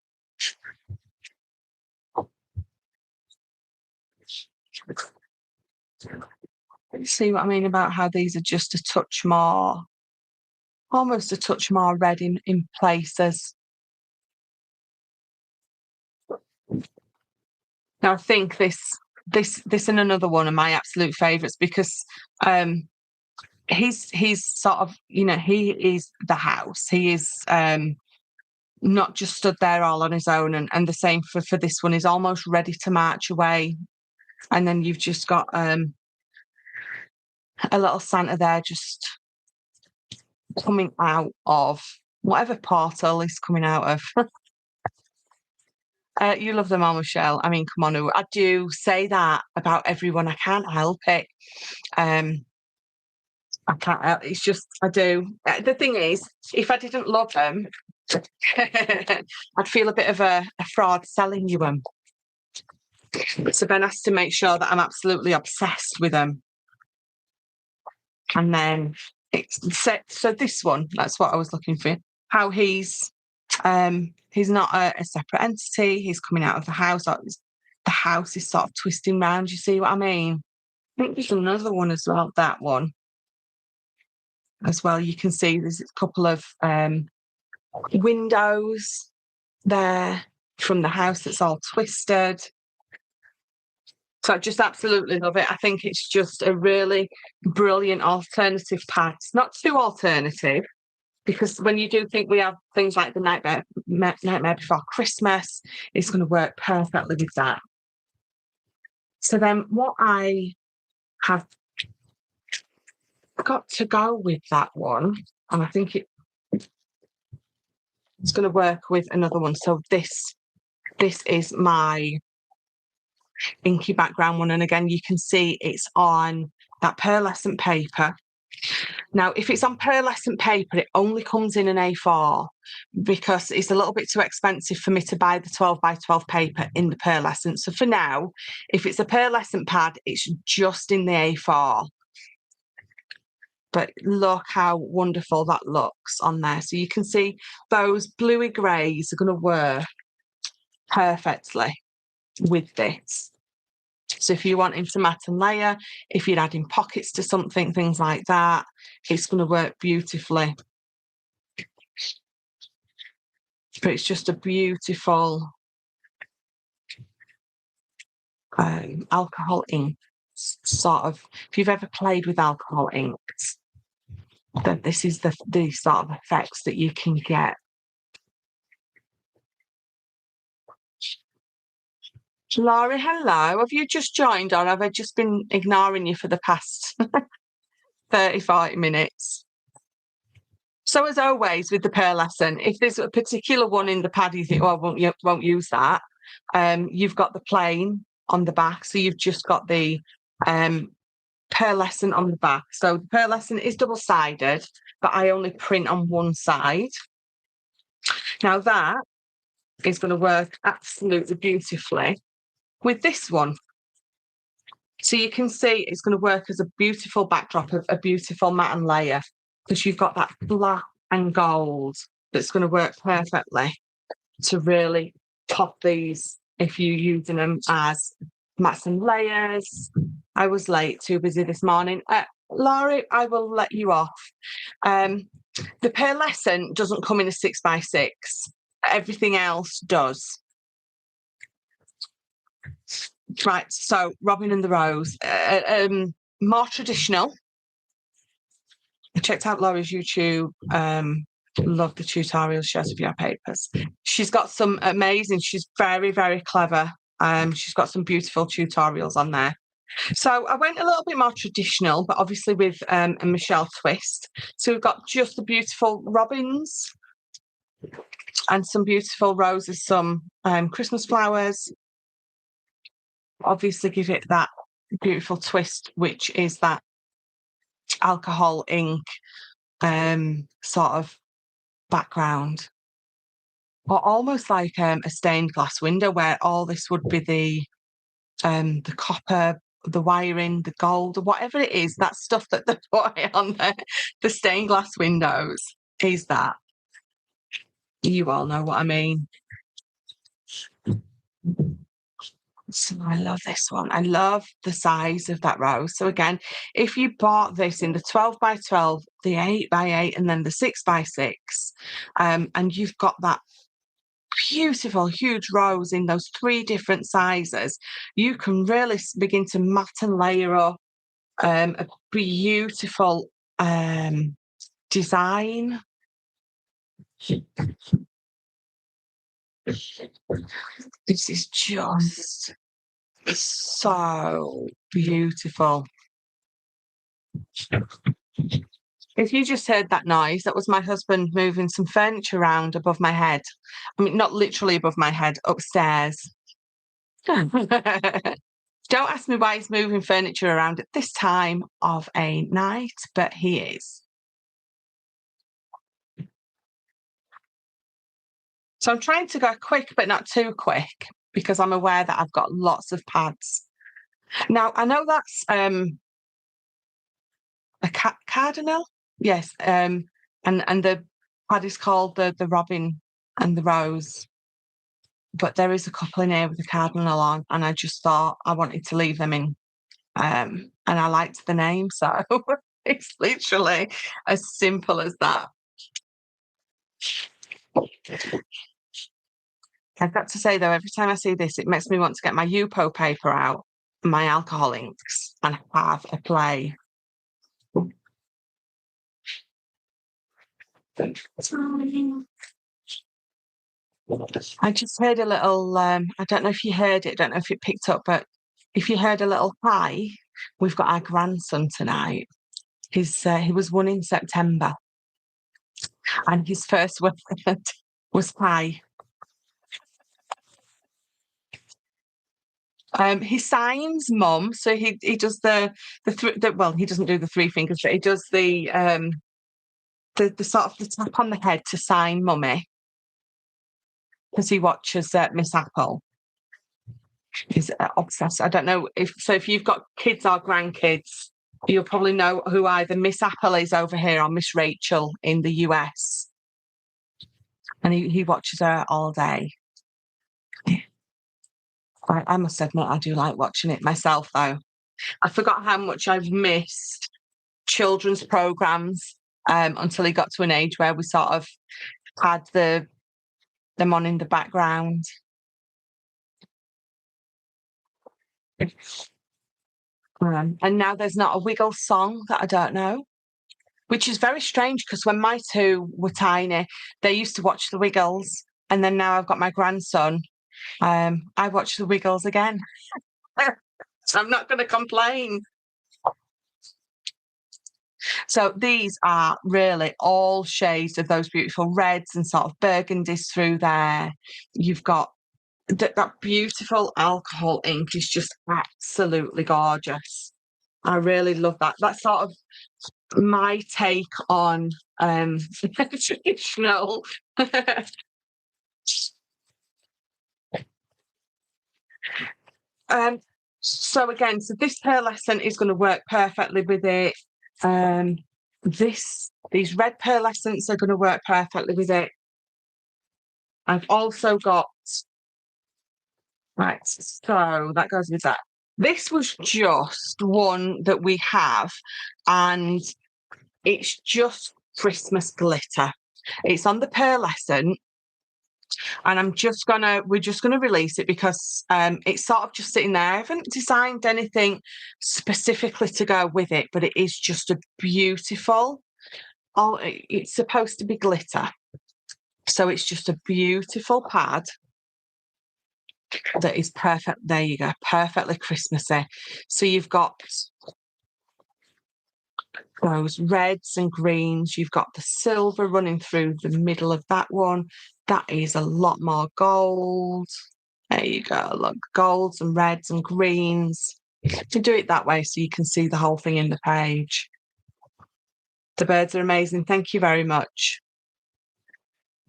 See what I mean about how these are just a touch more, almost a touch more red in places. Now I think this and another one of my absolute favourites because he's sort of, you know, he is the house. He is not just stood there all on his own, and the same for this one. He's almost ready to march away, and then you've just got a little Santa there just coming out of whatever portal he's coming out of. You love them all, Michelle. I mean, come on, I do say that about everyone. I can't help it. I can't help it's just I do. The thing is, if I didn't love them, I'd feel a bit of a fraud selling you them. So Ben has to make sure that I'm absolutely obsessed with them. And then so this one, that's what I was looking for. How he's not a separate entity. He's coming out of the house. The house is sort of twisting round. You see what I mean? I think there's another one as well. That one as well. You can see there's a couple of windows there from the house that's all twisted. So I just absolutely love it. I think it's just a really brilliant alternative pad. It's not too alternative, because when you do think we have things like the Nightmare Before Christmas, it's going to work perfectly with that. So then what I have got to go with that one, and I think it's going to work with another one. So this is my inky background one. And again, you can see it's on that pearlescent paper. Now, if it's on pearlescent paper, it only comes in an A4 because it's a little bit too expensive for me to buy the 12 by 12 paper in the pearlescent. So for now, if it's a pearlescent pad, it's just in the A4. But look how wonderful that looks on there. So you can see those bluey greys are going to work perfectly with this. So if you're wanting to mat and layer, if you're adding pockets to something, things like that, it's going to work beautifully. But it's just a beautiful alcohol ink sort of. If you've ever played with alcohol inks, then this is the sort of effects that you can get. Laurie, hello. Have you just joined, or have I just been ignoring you for the past 30, 40 minutes? So as always with the pearlescent, if there's a particular one in the pad you think, oh, I won't use that, you've got the plain on the back. So you've just got the pearlescent on the back. So the pearlescent is double-sided, but I only print on one side. Now that is going to work absolutely beautifully with this one. So you can see it's going to work as a beautiful backdrop of a beautiful matte layer, because you've got that black and gold that's going to work perfectly to really top these if you're using them as mats and layers. I was late, too busy this morning. Laurie, I will let you off. The pearlescent doesn't come in a 6x6. Everything else does. Right, so Robin and the Rose, more traditional. I checked out Laurie's YouTube. Love the tutorials she has of your papers. She's got some amazing. She's very, very clever. She's got some beautiful tutorials on there. So I went a little bit more traditional, but obviously with a Michelle twist. So we've got just the beautiful robins and some beautiful roses, some Christmas flowers. Obviously give it that beautiful twist, which is that alcohol ink sort of background, or almost like a stained glass window where all this would be the copper, the wiring, the gold, whatever it is, that stuff that they put on there, the stained glass windows is that. You all know what I mean. So I love this one. I love the size of that rose. So again, if you bought this in the 12x12, the 8x8, and then the 6x6, and you've got that beautiful, huge rose in those 3 different sizes, you can really begin to mat and layer up a beautiful design. This is just so beautiful. If you just heard that noise, that was my husband moving some furniture around above my head. I mean, not literally above my head, upstairs. Don't ask me why he's moving furniture around at this time of a night, but he is. So I'm trying to go quick, but not too quick, because I'm aware that I've got lots of pads. Now, I know that's a cardinal. Yes. And the pad is called the Robin and the Rose. But there is a couple in here with the cardinal on, and I just thought I wanted to leave them in. And I liked the name, so it's literally as simple as that. I've got to say, though, every time I see this, it makes me want to get my Yupo paper out, my alcohol inks, and have a play. I just heard a little, I don't know if you heard it, I don't know if it picked up, but if you heard a little pie, we've got our grandson tonight. He was 1 in September, and his first word was pie. He signs mum, so he does well, he doesn't do the 3 fingers, but he does the sort of the tap on the head to sign mummy, because he watches Miss Apple. He's obsessed. I don't know if you've got kids or grandkids, you'll probably know who either Miss Apple is over here or Miss Rachel in the US. And he watches her all day. I must admit, I do like watching it myself, though. I forgot how much I've missed children's programs until he got to an age where we sort of had them on in the background. And now there's not a Wiggle song that I don't know, which is very strange, because when my 2 were tiny, they used to watch the Wiggles, and then now I've got my grandson. I watch the Wiggles again. So I'm not going to complain. So these are really all shades of those beautiful reds and sort of burgundies through there. You've got that beautiful alcohol ink is just absolutely gorgeous. I really love that. That's sort of my take on traditional. So again, so this pearlescent is going to work perfectly with it. These red pearlescents are going to work perfectly with it. I've also got, right, so that goes with that. This was just one that we have, and it's just Christmas glitter. It's on the pearlescent, and we're just gonna release it because it's sort of just sitting there. I haven't designed anything specifically to go with it, but it is just a beautiful, it's supposed to be glitter. So it's just a beautiful pad that is perfect. There you go, perfectly Christmassy. So you've got those reds and greens, you've got the silver running through the middle of that one. That is a lot more gold. There you go, look, golds and reds and greens. To do it that way so you can see the whole thing in the page. The birds are amazing. Thank you very much.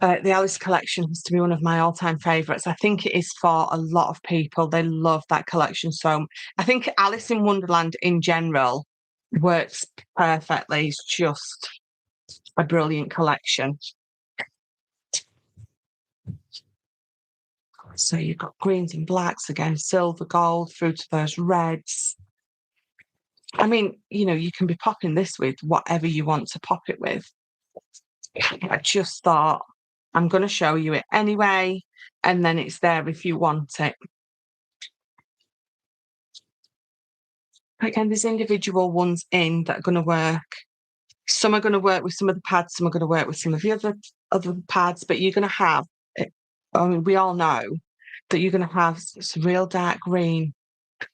The Alice collection has to be one of my all-time favourites. I think it is for a lot of people. They love that collection. So I think Alice in Wonderland in general works perfectly. It's just a brilliant collection. So you've got greens and blacks, again, silver, gold, through to those reds. I mean, you know, you can be popping this with whatever you want to pop it with. I just thought, I'm going to show you it anyway, and then it's there if you want it. Again, there's individual ones in that are going to work. Some are going to work with some of the pads, some are going to work with some of the other pads, but you're going to have, I mean, we all know that you're going to have some real dark green,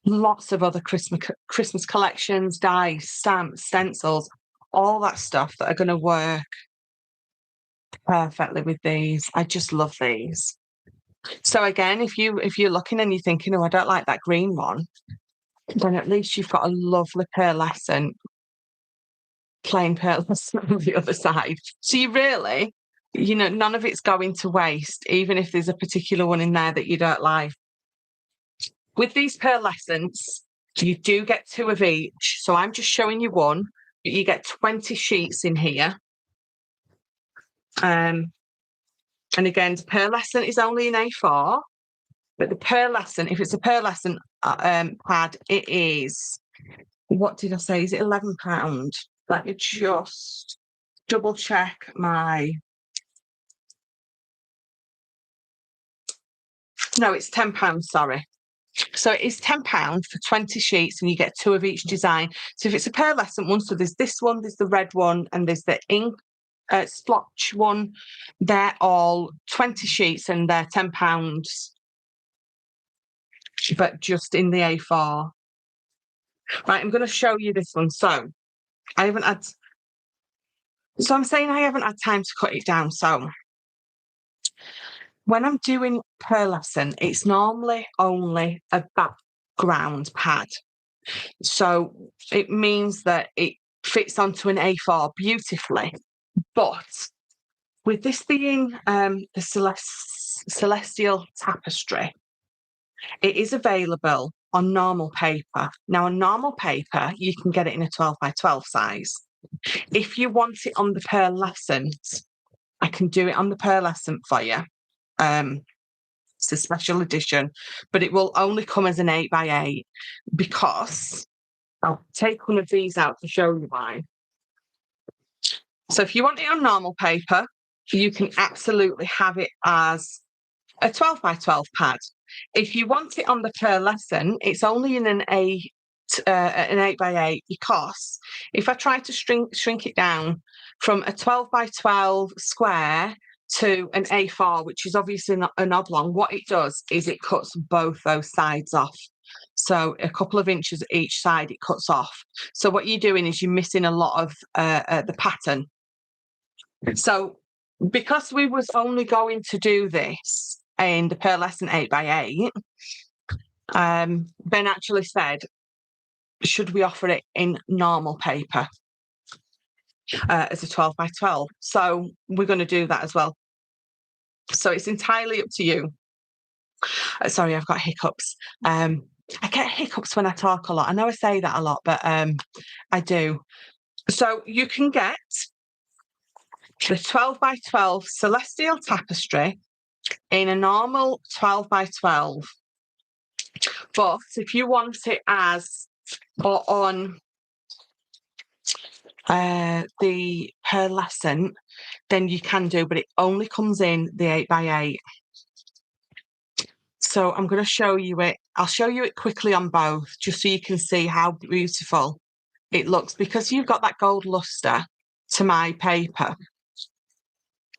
lots of other Christmas collections, dies, stamps, stencils, all that stuff that are going to work perfectly with these. I just love these. So again, if you're looking and you're thinking, oh, I don't like that green one, then at least you've got a lovely pearlescent, plain pearlescent on the other side. So you really, you know, none of it's going to waste, even if there's a particular one in there that you don't like. With these pearlescents, you do get 2 of each. So I'm just showing you one, but you get 20 sheets in here. And again, the pearlescent is only in A4, but the pearlescent, if it's a pearlescent pad, it is, what did I say? Is it £11? Let me just double check my, no, it's £10, sorry. So it is £10 for 20 sheets, and you get 2 of each design. So if it's a pearlescent one, so there's this one, there's the red one, and there's the ink splotch one. They're all 20 sheets, and they're £10, but just in the A4. Right, I'm going to show you this one. So I haven't had. So I'm saying I haven't had time to cut it down. So when I'm doing pearlescent, it's normally only a background pad. So it means that it fits onto an A4 beautifully. But with this being the Celestial Tapestry, it is available on normal paper. Now, on normal paper, you can get it in a 12 by 12 size. If you want it on the pearlescent, I can do it on the pearlescent for you. It's a special edition, but it will only come as an 8 by 8 because I'll take one of these out to show you why. So if you want it on normal paper, you can absolutely have it as a 12 by 12 pad. If you want it on the pearlescent, it's only in an 8 by 8 because if I try to shrink it down from a 12 by 12 square to an A4, which is obviously not an oblong, what it does is it cuts both those sides off. So a couple of inches each side it cuts off. So what you're doing is you're missing a lot of the pattern. So because we was only going to do this in the pearlescent 8 by 8, Ben actually said, should we offer it in normal paper as a 12 by 12? So we're going to do that as well. So it's entirely up to you. Sorry, I've got hiccups. I get hiccups when I talk a lot. I know I say that a lot, but I do. So you can get the 12 by 12 celestial tapestry in a normal 12 by 12. But if you want it as or on the pearlescent, then you can do, but it only comes in the 8 by 8. So I'm going to show you it. I'll show you it quickly on both, just so you can see how beautiful it looks. Because you've got that gold luster to my paper,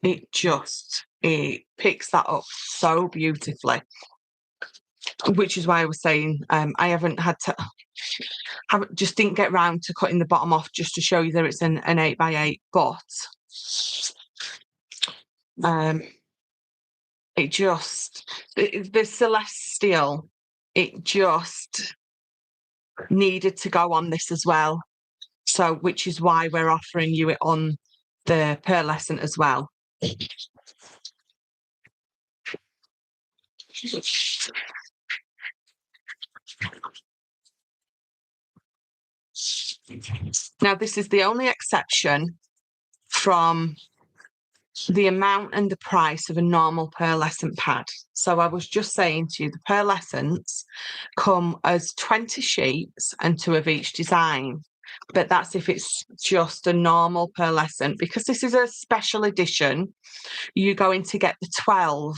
it picks that up so beautifully. Which is why I was saying I haven't had to, just didn't get round to cutting the bottom off just to show you that it's an 8 by 8, but it just, the celestial, it just needed to go on this as well. So, which is why we're offering you it on the pearlescent as well. Now, this is the only exception from the amount and the price of a normal pearlescent pad. So I was just saying to you, the pearlescents come as 20 sheets and 2 of each design. But that's if it's just a normal pearlescent. Because this is a special edition, you're going to get the 12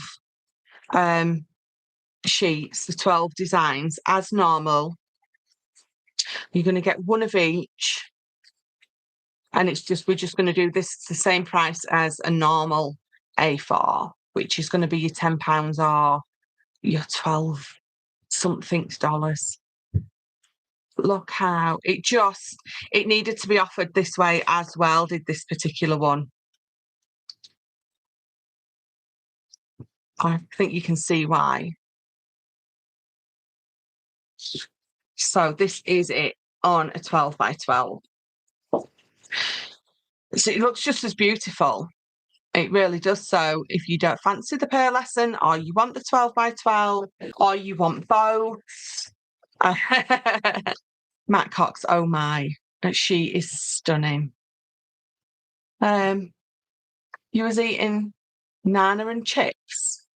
sheets, the 12 designs as normal. You're going to get 1 of each. And we're just going to do this the same price as a normal A4, which is going to be your £10 or your 12 something dollars. Look how it needed to be offered this way as well, did this particular one. I think you can see why. So this is it on a 12 by 12. So it looks just as beautiful. It really does. So if you don't fancy the pearlescent, or you want the 12 by 12, or you want both, Matt Cox, oh my, she is stunning. You was eating nana and chips.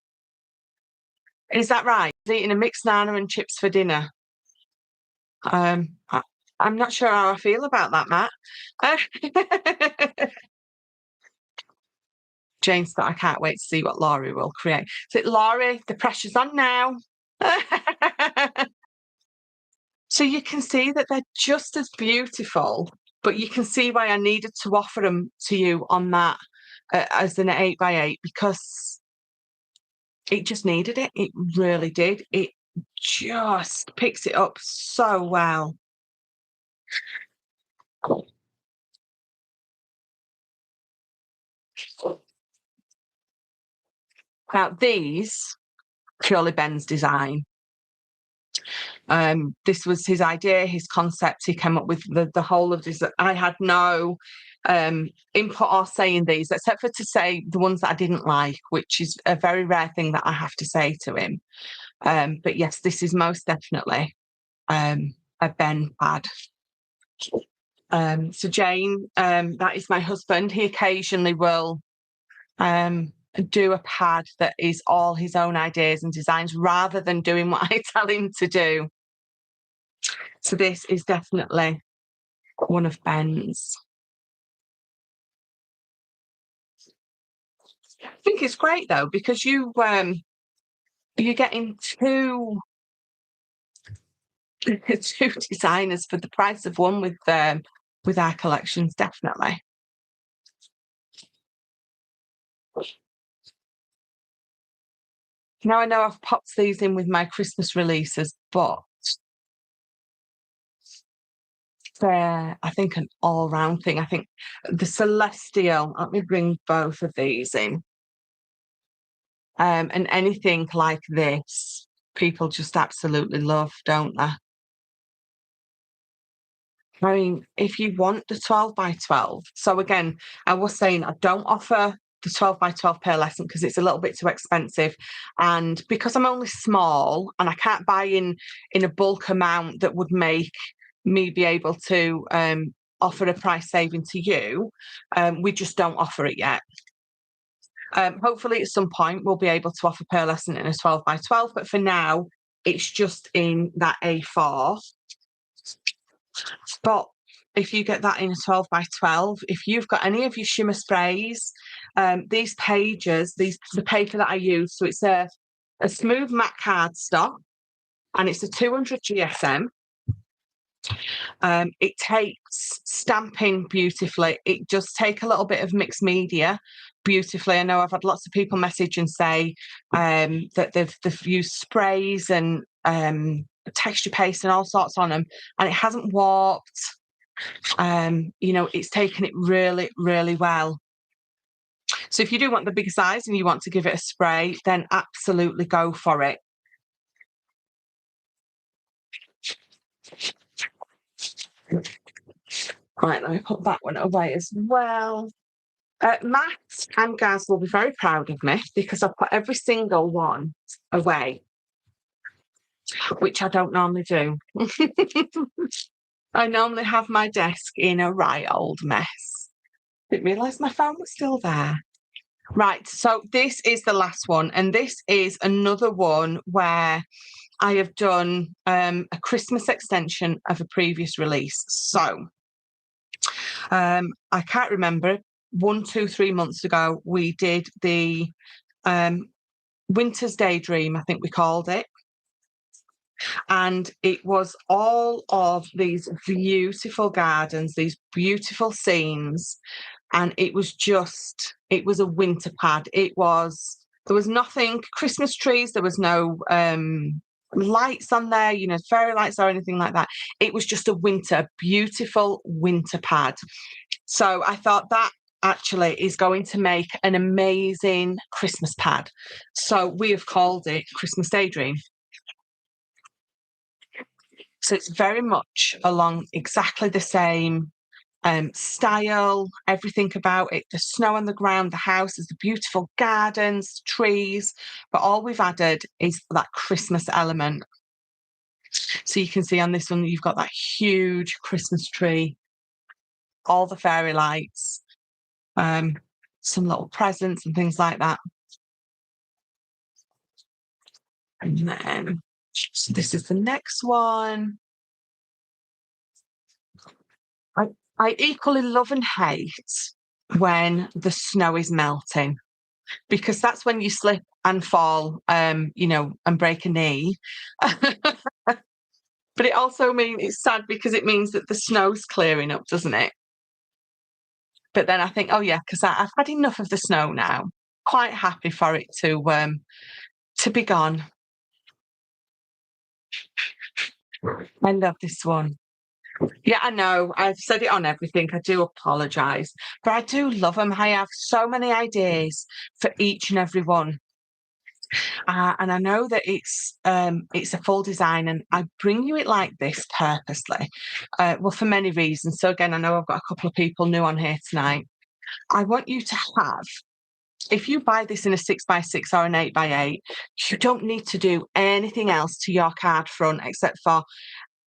Is that right? Eating a mixed nana and chips for dinner. I'm not sure how I feel about that, Matt. Jane said, I can't wait to see what Laurie will create. So, Laurie, the pressure's on now. So you can see that they're just as beautiful, but you can see why I needed to offer them to you on that as an 8 by 8, because it just needed it. It really did. It just picks it up so well. Now, these, purely Ben's design. This was his idea, his concept. He came up with the whole of this. I had no input or say in these, except for to say the ones that I didn't like, which is a very rare thing that I have to say to him. But yes, this is most definitely a Ben pad. So Jane, that is my husband. He occasionally will do a pad that is all his own ideas and designs rather than doing what I tell him to do. So this is definitely one of Ben's. I think it's great though, because you're getting two designers for the price of one with our collections, definitely. Now I know I've popped these in with my Christmas releases, but they're, I think, an all-round thing. I think the Celestial, let me bring both of these in. And anything like this, people just absolutely love, don't they? I mean, if you want the 12 by 12, so again, I was saying I don't offer the 12 by 12 pearlescent because it's a little bit too expensive, and because I'm only small and I can't buy in a bulk amount that would make me be able to offer a price saving to you, we just don't offer it yet. Hopefully at some point we'll be able to offer pearlescent in a 12 by 12, but for now it's just in that A4. But if you get that in a 12 by 12, if you've got any of your shimmer sprays, these pages, the paper that I use, so it's a smooth matte cardstock and it's a 200 GSM. It takes stamping beautifully. It does take a little bit of mixed media beautifully. I know I've had lots of people message and say that they've used sprays and texture paste and all sorts on them, and it hasn't warped. It's taken it really, really well. So if you do want the bigger size and you want to give it a spray, then absolutely go for it. Right, let me put that one away as well. Matt and Gaz will be very proud of me because I've put every single one away, which I don't normally do. I normally have my desk in a right old mess. Didn't realise my phone was still there. Right, so this is the last one, and this is another one where I have done a Christmas extension of a previous release. So I can't remember, 1, 2, 3 months ago, we did the Winter's Daydream, I think we called it. And it was all of these beautiful gardens, these beautiful scenes. And it was a winter pad. There was nothing, Christmas trees, there was no lights on there, fairy lights or anything like that. It was just a beautiful winter pad. So I thought that actually is going to make an amazing Christmas pad. So we have called it Christmas Daydream. So it's very much along exactly the same style, everything about it, the snow on the ground, the houses, the beautiful gardens, trees, but all we've added is that Christmas element. So you can see on this one, you've got that huge Christmas tree, all the fairy lights, some little presents and things like that. And then, so this is the next one. I equally love and hate when the snow is melting, because that's when you slip and fall, and break a knee. But it also means it's sad because it means that the snow's clearing up, doesn't it? But then I think, oh yeah, because I've had enough of the snow now. Quite happy for it to be gone. I love this one. Yeah, I know. I've said it on everything. I do apologise. But I do love them. I have so many ideas for each and every one. And I know that it's a full design, and I bring you it like this purposely. Well, for many reasons. So again, I know I've got a couple of people new on here tonight. I want you to have, if you buy this in a 6x6 or an 8x8, you don't need to do anything else to your card front except for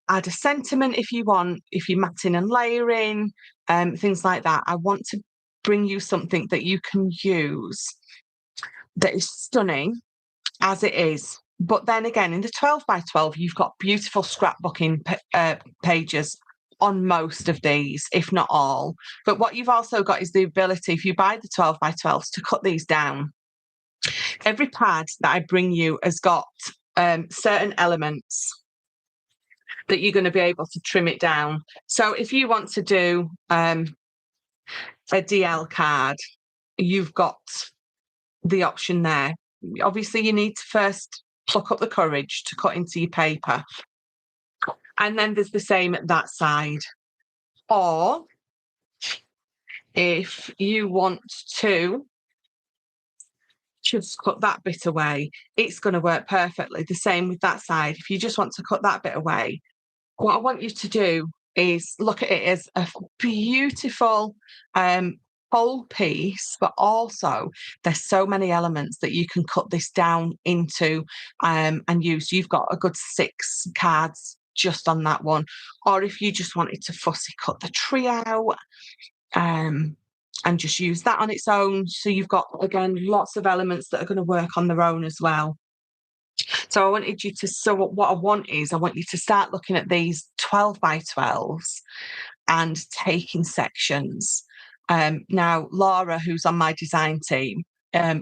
add a sentiment if you want, if you're matting and layering, things like that. I want to bring you something that you can use that is stunning as it is. But then again, in the 12 by 12, you've got beautiful scrapbooking pages on most of these, if not all. But what you've also got is the ability, if you buy the 12 by 12s, to cut these down. Every pad that I bring you has got certain elements that you're going to be able to trim it down. So if you want to do a DL card, you've got the option there. Obviously, you need to first pluck up the courage to cut into your paper. And then there's the same at that side. Or if you want to just cut that bit away, it's going to work perfectly. The same with that side. If you just want to cut that bit away, what I want you to do is look at it as a beautiful whole piece, but also there's so many elements that you can cut this down into and use. You've got a good 6 cards just on that one. Or if you just wanted to fussy cut the tree out and just use that on its own. So you've got, again, lots of elements that are going to work on their own as well. So I wanted you to, so what I want is I want you to start looking at these 12 by 12s and taking sections. Now, Laura, who's on my design team,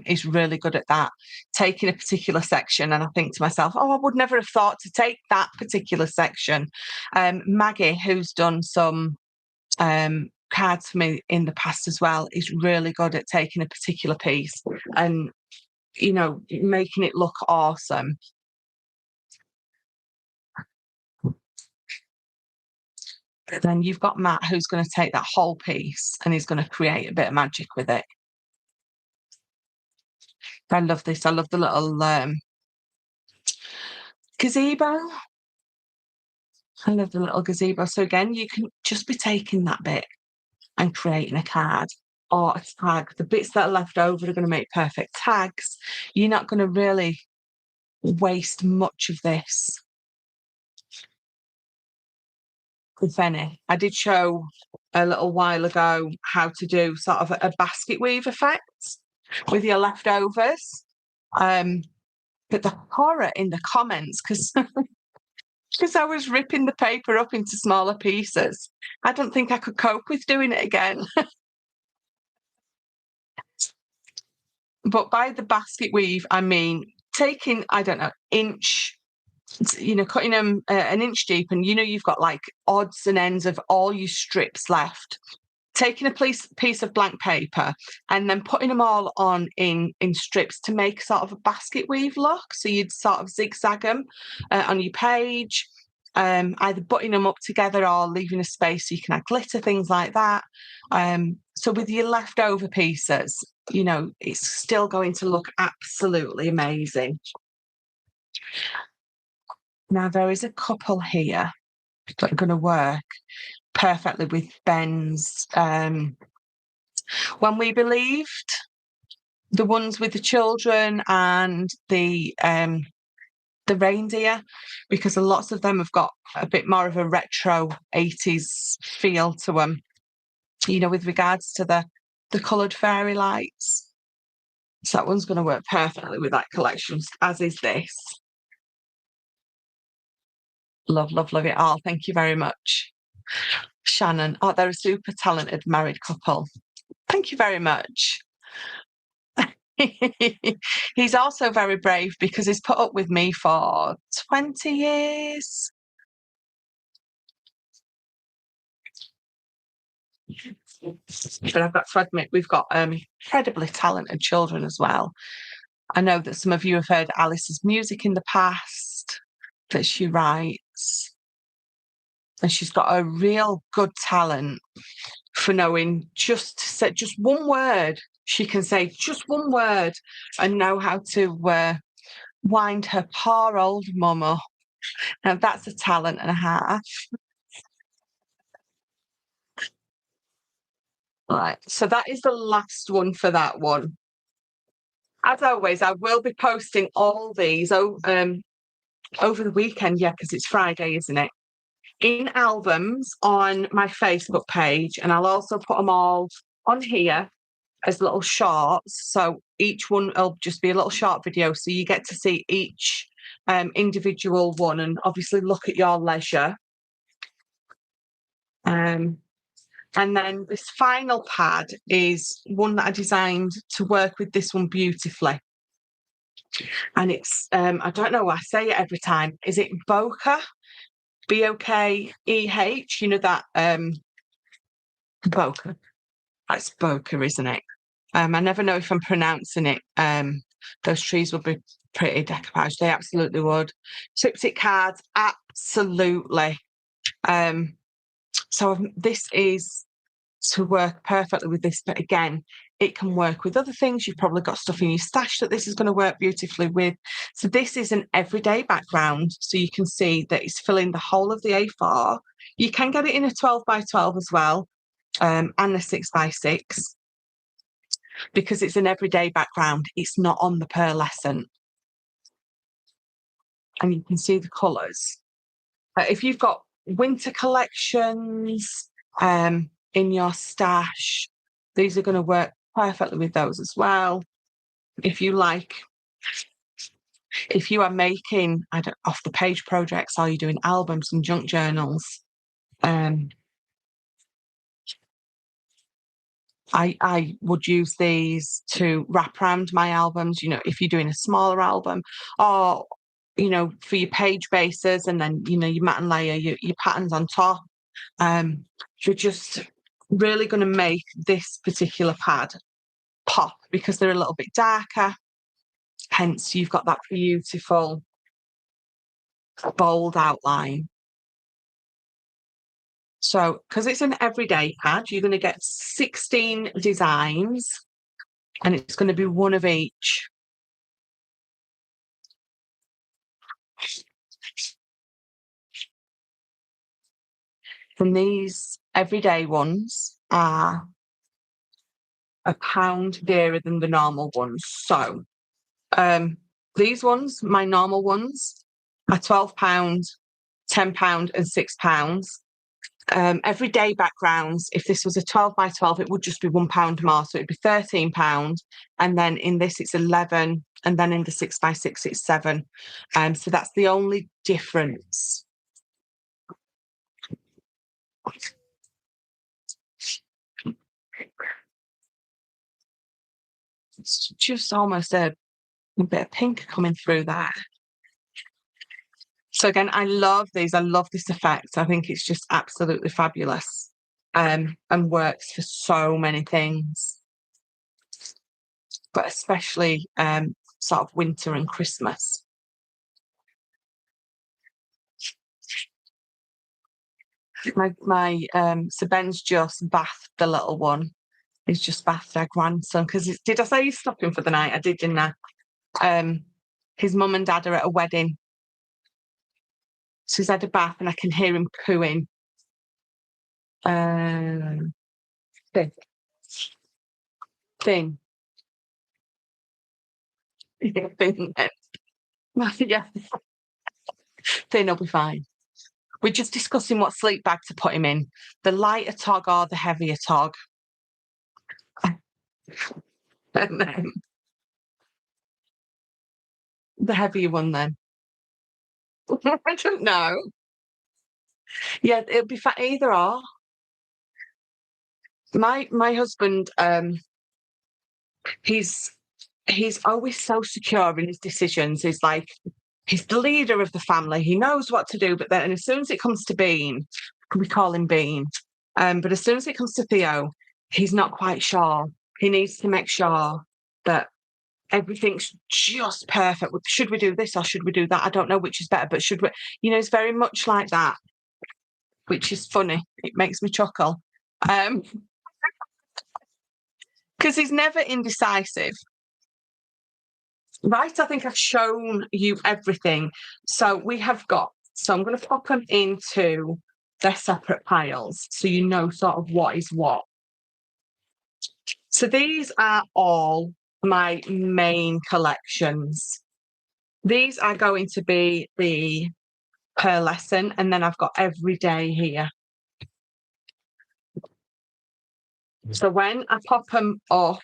is really good at that, taking a particular section. And I think to myself, oh, I would never have thought to take that particular section. Maggie, who's done some cards for me in the past as well, is really good at taking a particular piece and, you know, making it look awesome. But then you've got Matt, who's going to take that whole piece and he's going to create a bit of magic with it. I love this. I love the little gazebo. I love the little gazebo. So again, you can just be taking that bit and creating a card or a tag. The bits that are left over are going to make perfect tags. You're not going to really waste much of this, if any. I did show a little while ago how to do sort of a basket weave effect with your leftovers. But the horror in the comments, because I was ripping the paper up into smaller pieces. I don't think I could cope with doing it again. But by the basket weave, I mean taking, I don't know, inch, you know, cutting them an inch deep, and you know you've got like odds and ends of all your strips left. Taking a piece of blank paper and then putting them all on in strips to make sort of a basket weave look. So you'd sort of zigzag them on your page, either butting them up together or leaving a space so you can add glitter, things like that. So with your leftover pieces, you know, it's still going to look absolutely amazing. Now, there is a couple here that are going to work perfectly with Ben's When We Believed, the ones with the children and the reindeer, because lots of them have got a bit more of a retro 80s feel to them, you know, with regards to the coloured fairy lights. So that one's going to work perfectly with that collection, as is this. Love, love, love it all. Thank you very much. Shannon, oh, they're a super talented married couple. Thank you very much. He's also very brave because he's put up with me for 20 years. But I've got to admit, we've got incredibly talented children as well. I know that some of you have heard Alice's music in the past that she writes. And she's got a real good talent for knowing just to say just one word. She can say just one word and know how to wind her poor old mum up. Now that's a talent and a half. Right, so that is the last one for that one. As always, I will be posting all these over the weekend, yeah, because it's Friday, isn't it? In albums on my Facebook page, and I'll also put them all on here as little shorts. So each one will just be a little short video, so you get to see each individual one and obviously look at your leisure. And then this final pad is one that I designed to work with this one beautifully. And it's, I don't know, I say it every time. Is it Bokeh? Bokeh, you know that, Bokeh. That's Bokeh, isn't it? I never know if I'm pronouncing it. Those trees would be pretty decoupage. They absolutely would. Triptych cards, absolutely. So this is to work perfectly with this, but again, it can work with other things. You've probably got stuff in your stash that this is going to work beautifully with. So this is an everyday background, so you can see that it's filling the whole of the A4. You can get it in a 12 by 12 as well, and a 6 by 6. because it's an everyday background. It's not on the pearlescent. And you can see the colours. If you've got winter collections in your stash, these are going to work perfectly with those as well. If you are making off the page projects, or you're doing albums and junk journals, I would use these to wrap around my albums, if you're doing a smaller album, or, for your page bases, and then, your mat and layer, your patterns on top. You're just really going to make this particular pad pop because they're a little bit darker. Hence, you've got that beautiful, bold outline. So, because it's an everyday pad, you're going to get 16 designs, and it's going to be one of each. And these everyday ones are £1 dearer than the normal ones. So, these ones, my normal ones, are £12, £10 and £6. Everyday backgrounds, if this was a 12 by 12, it would just be £1 more, so it'd be £13. And then in this, it's 11, and then in the 6 by 6, it's 7. So that's the only difference. It's just almost a bit of pink coming through there. So again, I love these. I love this effect. I think it's just absolutely fabulous, and works for so many things, but especially sort of winter and Christmas. So Ben's just bathed the little one. He's just bathed our grandson, because did I say he's stopping for the night? I did, didn't I? His mum and dad are at a wedding. So he's had a bath, and I can hear him cooing. Thin. Thin. Yeah, thin. Yeah. Thin will be fine. We're just discussing what sleep bag to put him in. The lighter tog or the heavier tog. And then the heavier one then. I don't know. Yeah, it'll be either or. My husband, he's always so secure in his decisions. He's the leader of the family. He knows what to do, but then as soon as it comes to Bean, we call him Bean. But as soon as it comes to Theo, he's not quite sure. He needs to make sure that everything's just perfect. Should we do this or should we do that? I don't know which is better, but should we? It's very much like that, which is funny. It makes me chuckle. Because he's never indecisive. Right, I think I've shown you everything. So I'm going to pop them into their separate piles so you know sort of what is what. So these are all my main collections. These are going to be the pearlescent, and then I've got everyday here. So when I pop them up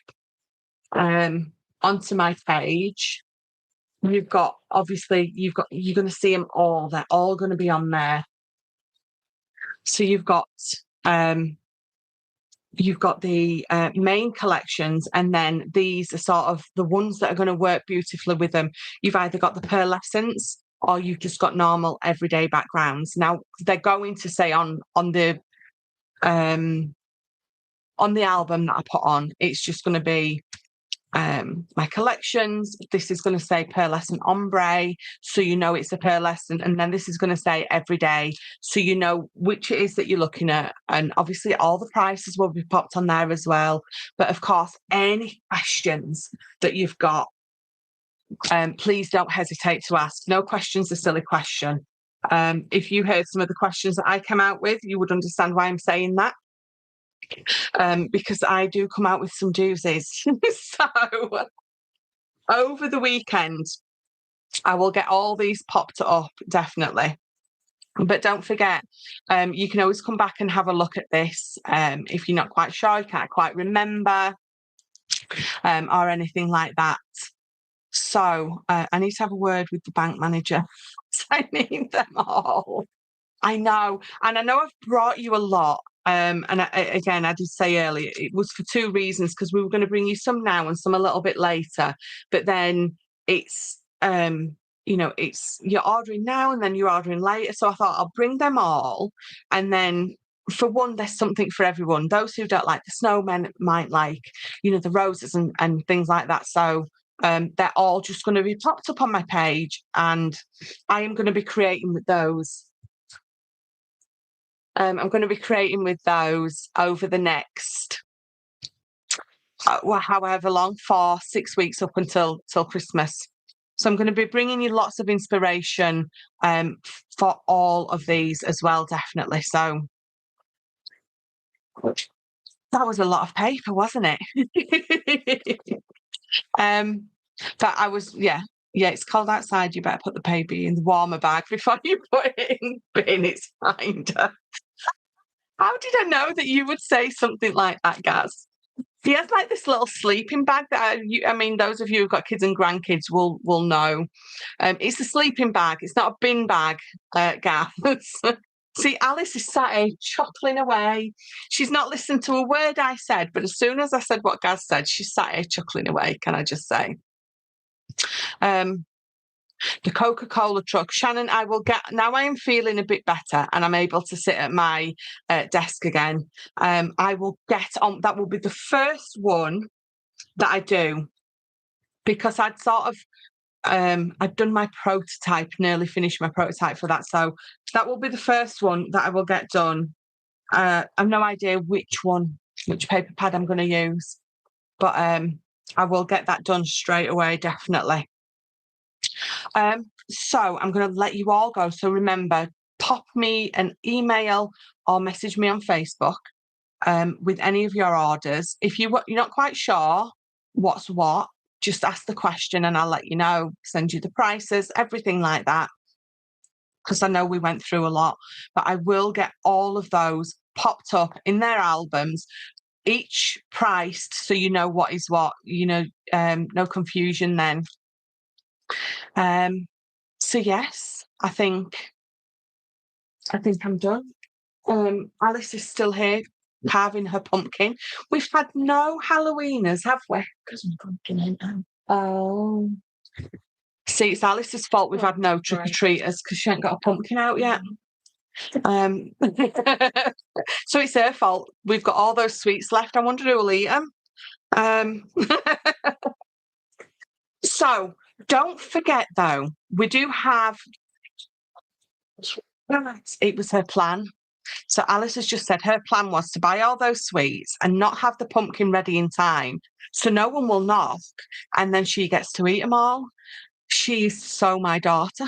onto my page, you're going to see them all. They're all going to be on there. So you've got the main collections, and then these are sort of the ones that are going to work beautifully with them. You've either got the pearlescents or you've just got normal everyday backgrounds. Now they're going to say on the album that I put on, it's just going to be my collections. This is going to say pearlescent ombre, so you know it's a pearlescent, and then this is going to say everyday, so you know which it is that you're looking at. And obviously all the prices will be popped on there as well. But of course, any questions that you've got, please don't hesitate to ask. No question's a silly question. If you heard some of the questions that I came out with, you would understand why I'm saying that. because I do come out with some doozies. So over the weekend, I will get all these popped up, definitely. But don't forget, you can always come back and have a look at this. If you're not quite sure, you can't quite remember, or anything like that. So I need to have a word with the bank manager. I need them all. I know. And I know I've brought you a lot. And again, I did say earlier, it was for two reasons, because we were going to bring you some now and some a little bit later. But then it's, it's you're ordering now and then you're ordering later. So I thought I'll bring them all. And then for one, there's something for everyone. Those who don't like the snowmen might like, the roses and things like that. So they're all just going to be popped up on my page, and I am going to be creating with those. I'm going to be creating with those over the next, however long, 6 weeks up until Christmas. So I'm going to be bringing you lots of inspiration for all of these as well, definitely. So that was a lot of paper, wasn't it? But I was, yeah, it's cold outside. You better put the paper in the warmer bag before you put it in the bin. It's binder. How did I know that you would say something like that, Gaz? He has like this little sleeping bag that those of you who've got kids and grandkids will know. It's a sleeping bag. It's not a bin bag, Gaz. See, Alice is sat here chuckling away. She's not listened to a word I said, but as soon as I said what Gaz said, she sat here chuckling away, can I just say? The Coca-Cola truck. Shannon, I will get, now I am feeling a bit better and I'm able to sit at my desk again. I will get on, that will be the first one that I do, because I'd sort of, I'd done my prototype, nearly finished my prototype for that. So that will be the first one that I will get done. I've no idea which paper pad I'm going to use, but I will get that done straight away, definitely. So I'm going to let you all go. So remember, pop me an email or message me on Facebook with any of your orders. If you're not quite sure what's what, just ask the question and I'll let you know, send you the prices, everything like that. Because I know we went through a lot, but I will get all of those popped up in their albums, each priced, so you know what is what, no confusion then. So yes, I think I'm done. Alice is still here carving her pumpkin. We've had no Halloweeners, have we? Because my pumpkin ain't out. Oh. See, it's Alice's fault we've had no trick-or-treaters because she ain't got a pumpkin out yet. So it's her fault. We've got all those sweets left. I wonder who will eat them. So don't forget, though, we do have... It was her plan. So Alice has just said her plan was to buy all those sweets and not have the pumpkin ready in time, so no one will knock, and then she gets to eat them all. She's so my daughter.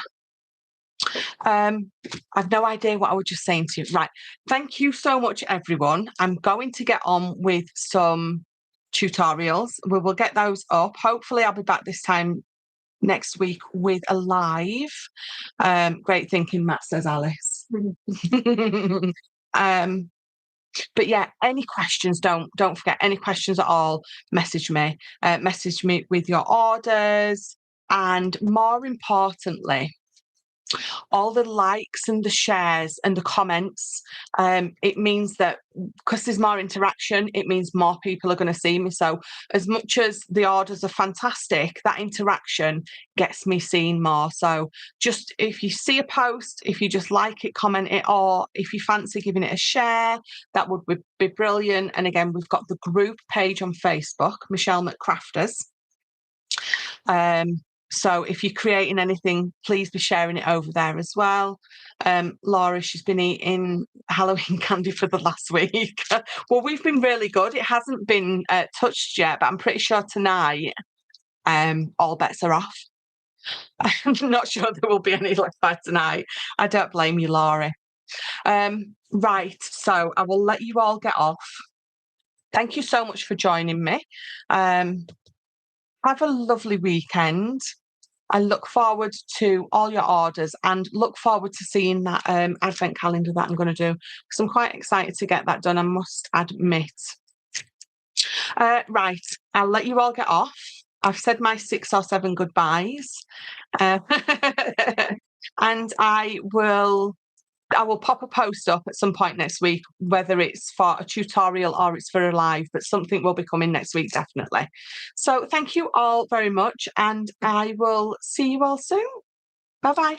I've no idea what I was just saying to you. Right. Thank you so much, everyone. I'm going to get on with some tutorials. We will get those up. Hopefully I'll be back this time next week with a live. Great thinking, Matt, says Alice. But yeah, any questions, don't forget, any questions at all, message me with your orders, and more importantly, all the likes and the shares and the comments. It means that because there's more interaction, it means more people are going to see me. So as much as the orders are fantastic, that interaction gets me seen more. So just if you see a post, if you just like it, comment it, or if you fancy giving it a share, that would be brilliant. And again, we've got the group page on Facebook, Michelle McCrafters. So if you're creating anything, please be sharing it over there as well. Laura, she's been eating Halloween candy for the last week. Well, we've been really good. It hasn't been touched yet, but I'm pretty sure tonight all bets are off. I'm not sure there will be any left by tonight. I don't blame you, Laura. Right, so I will let you all get off. thank you so much for joining me. Have a lovely weekend. I look forward to all your orders and look forward to seeing that advent calendar that I'm going to do, because I'm quite excited to get that done, I must admit. Right, I'll let you all get off. I've said my 6 or 7 goodbyes. Uh, and I will pop a post up at some point next week, whether it's for a tutorial or it's for a live, but something will be coming next week, definitely. So thank you all very much, and I will see you all soon. Bye-bye.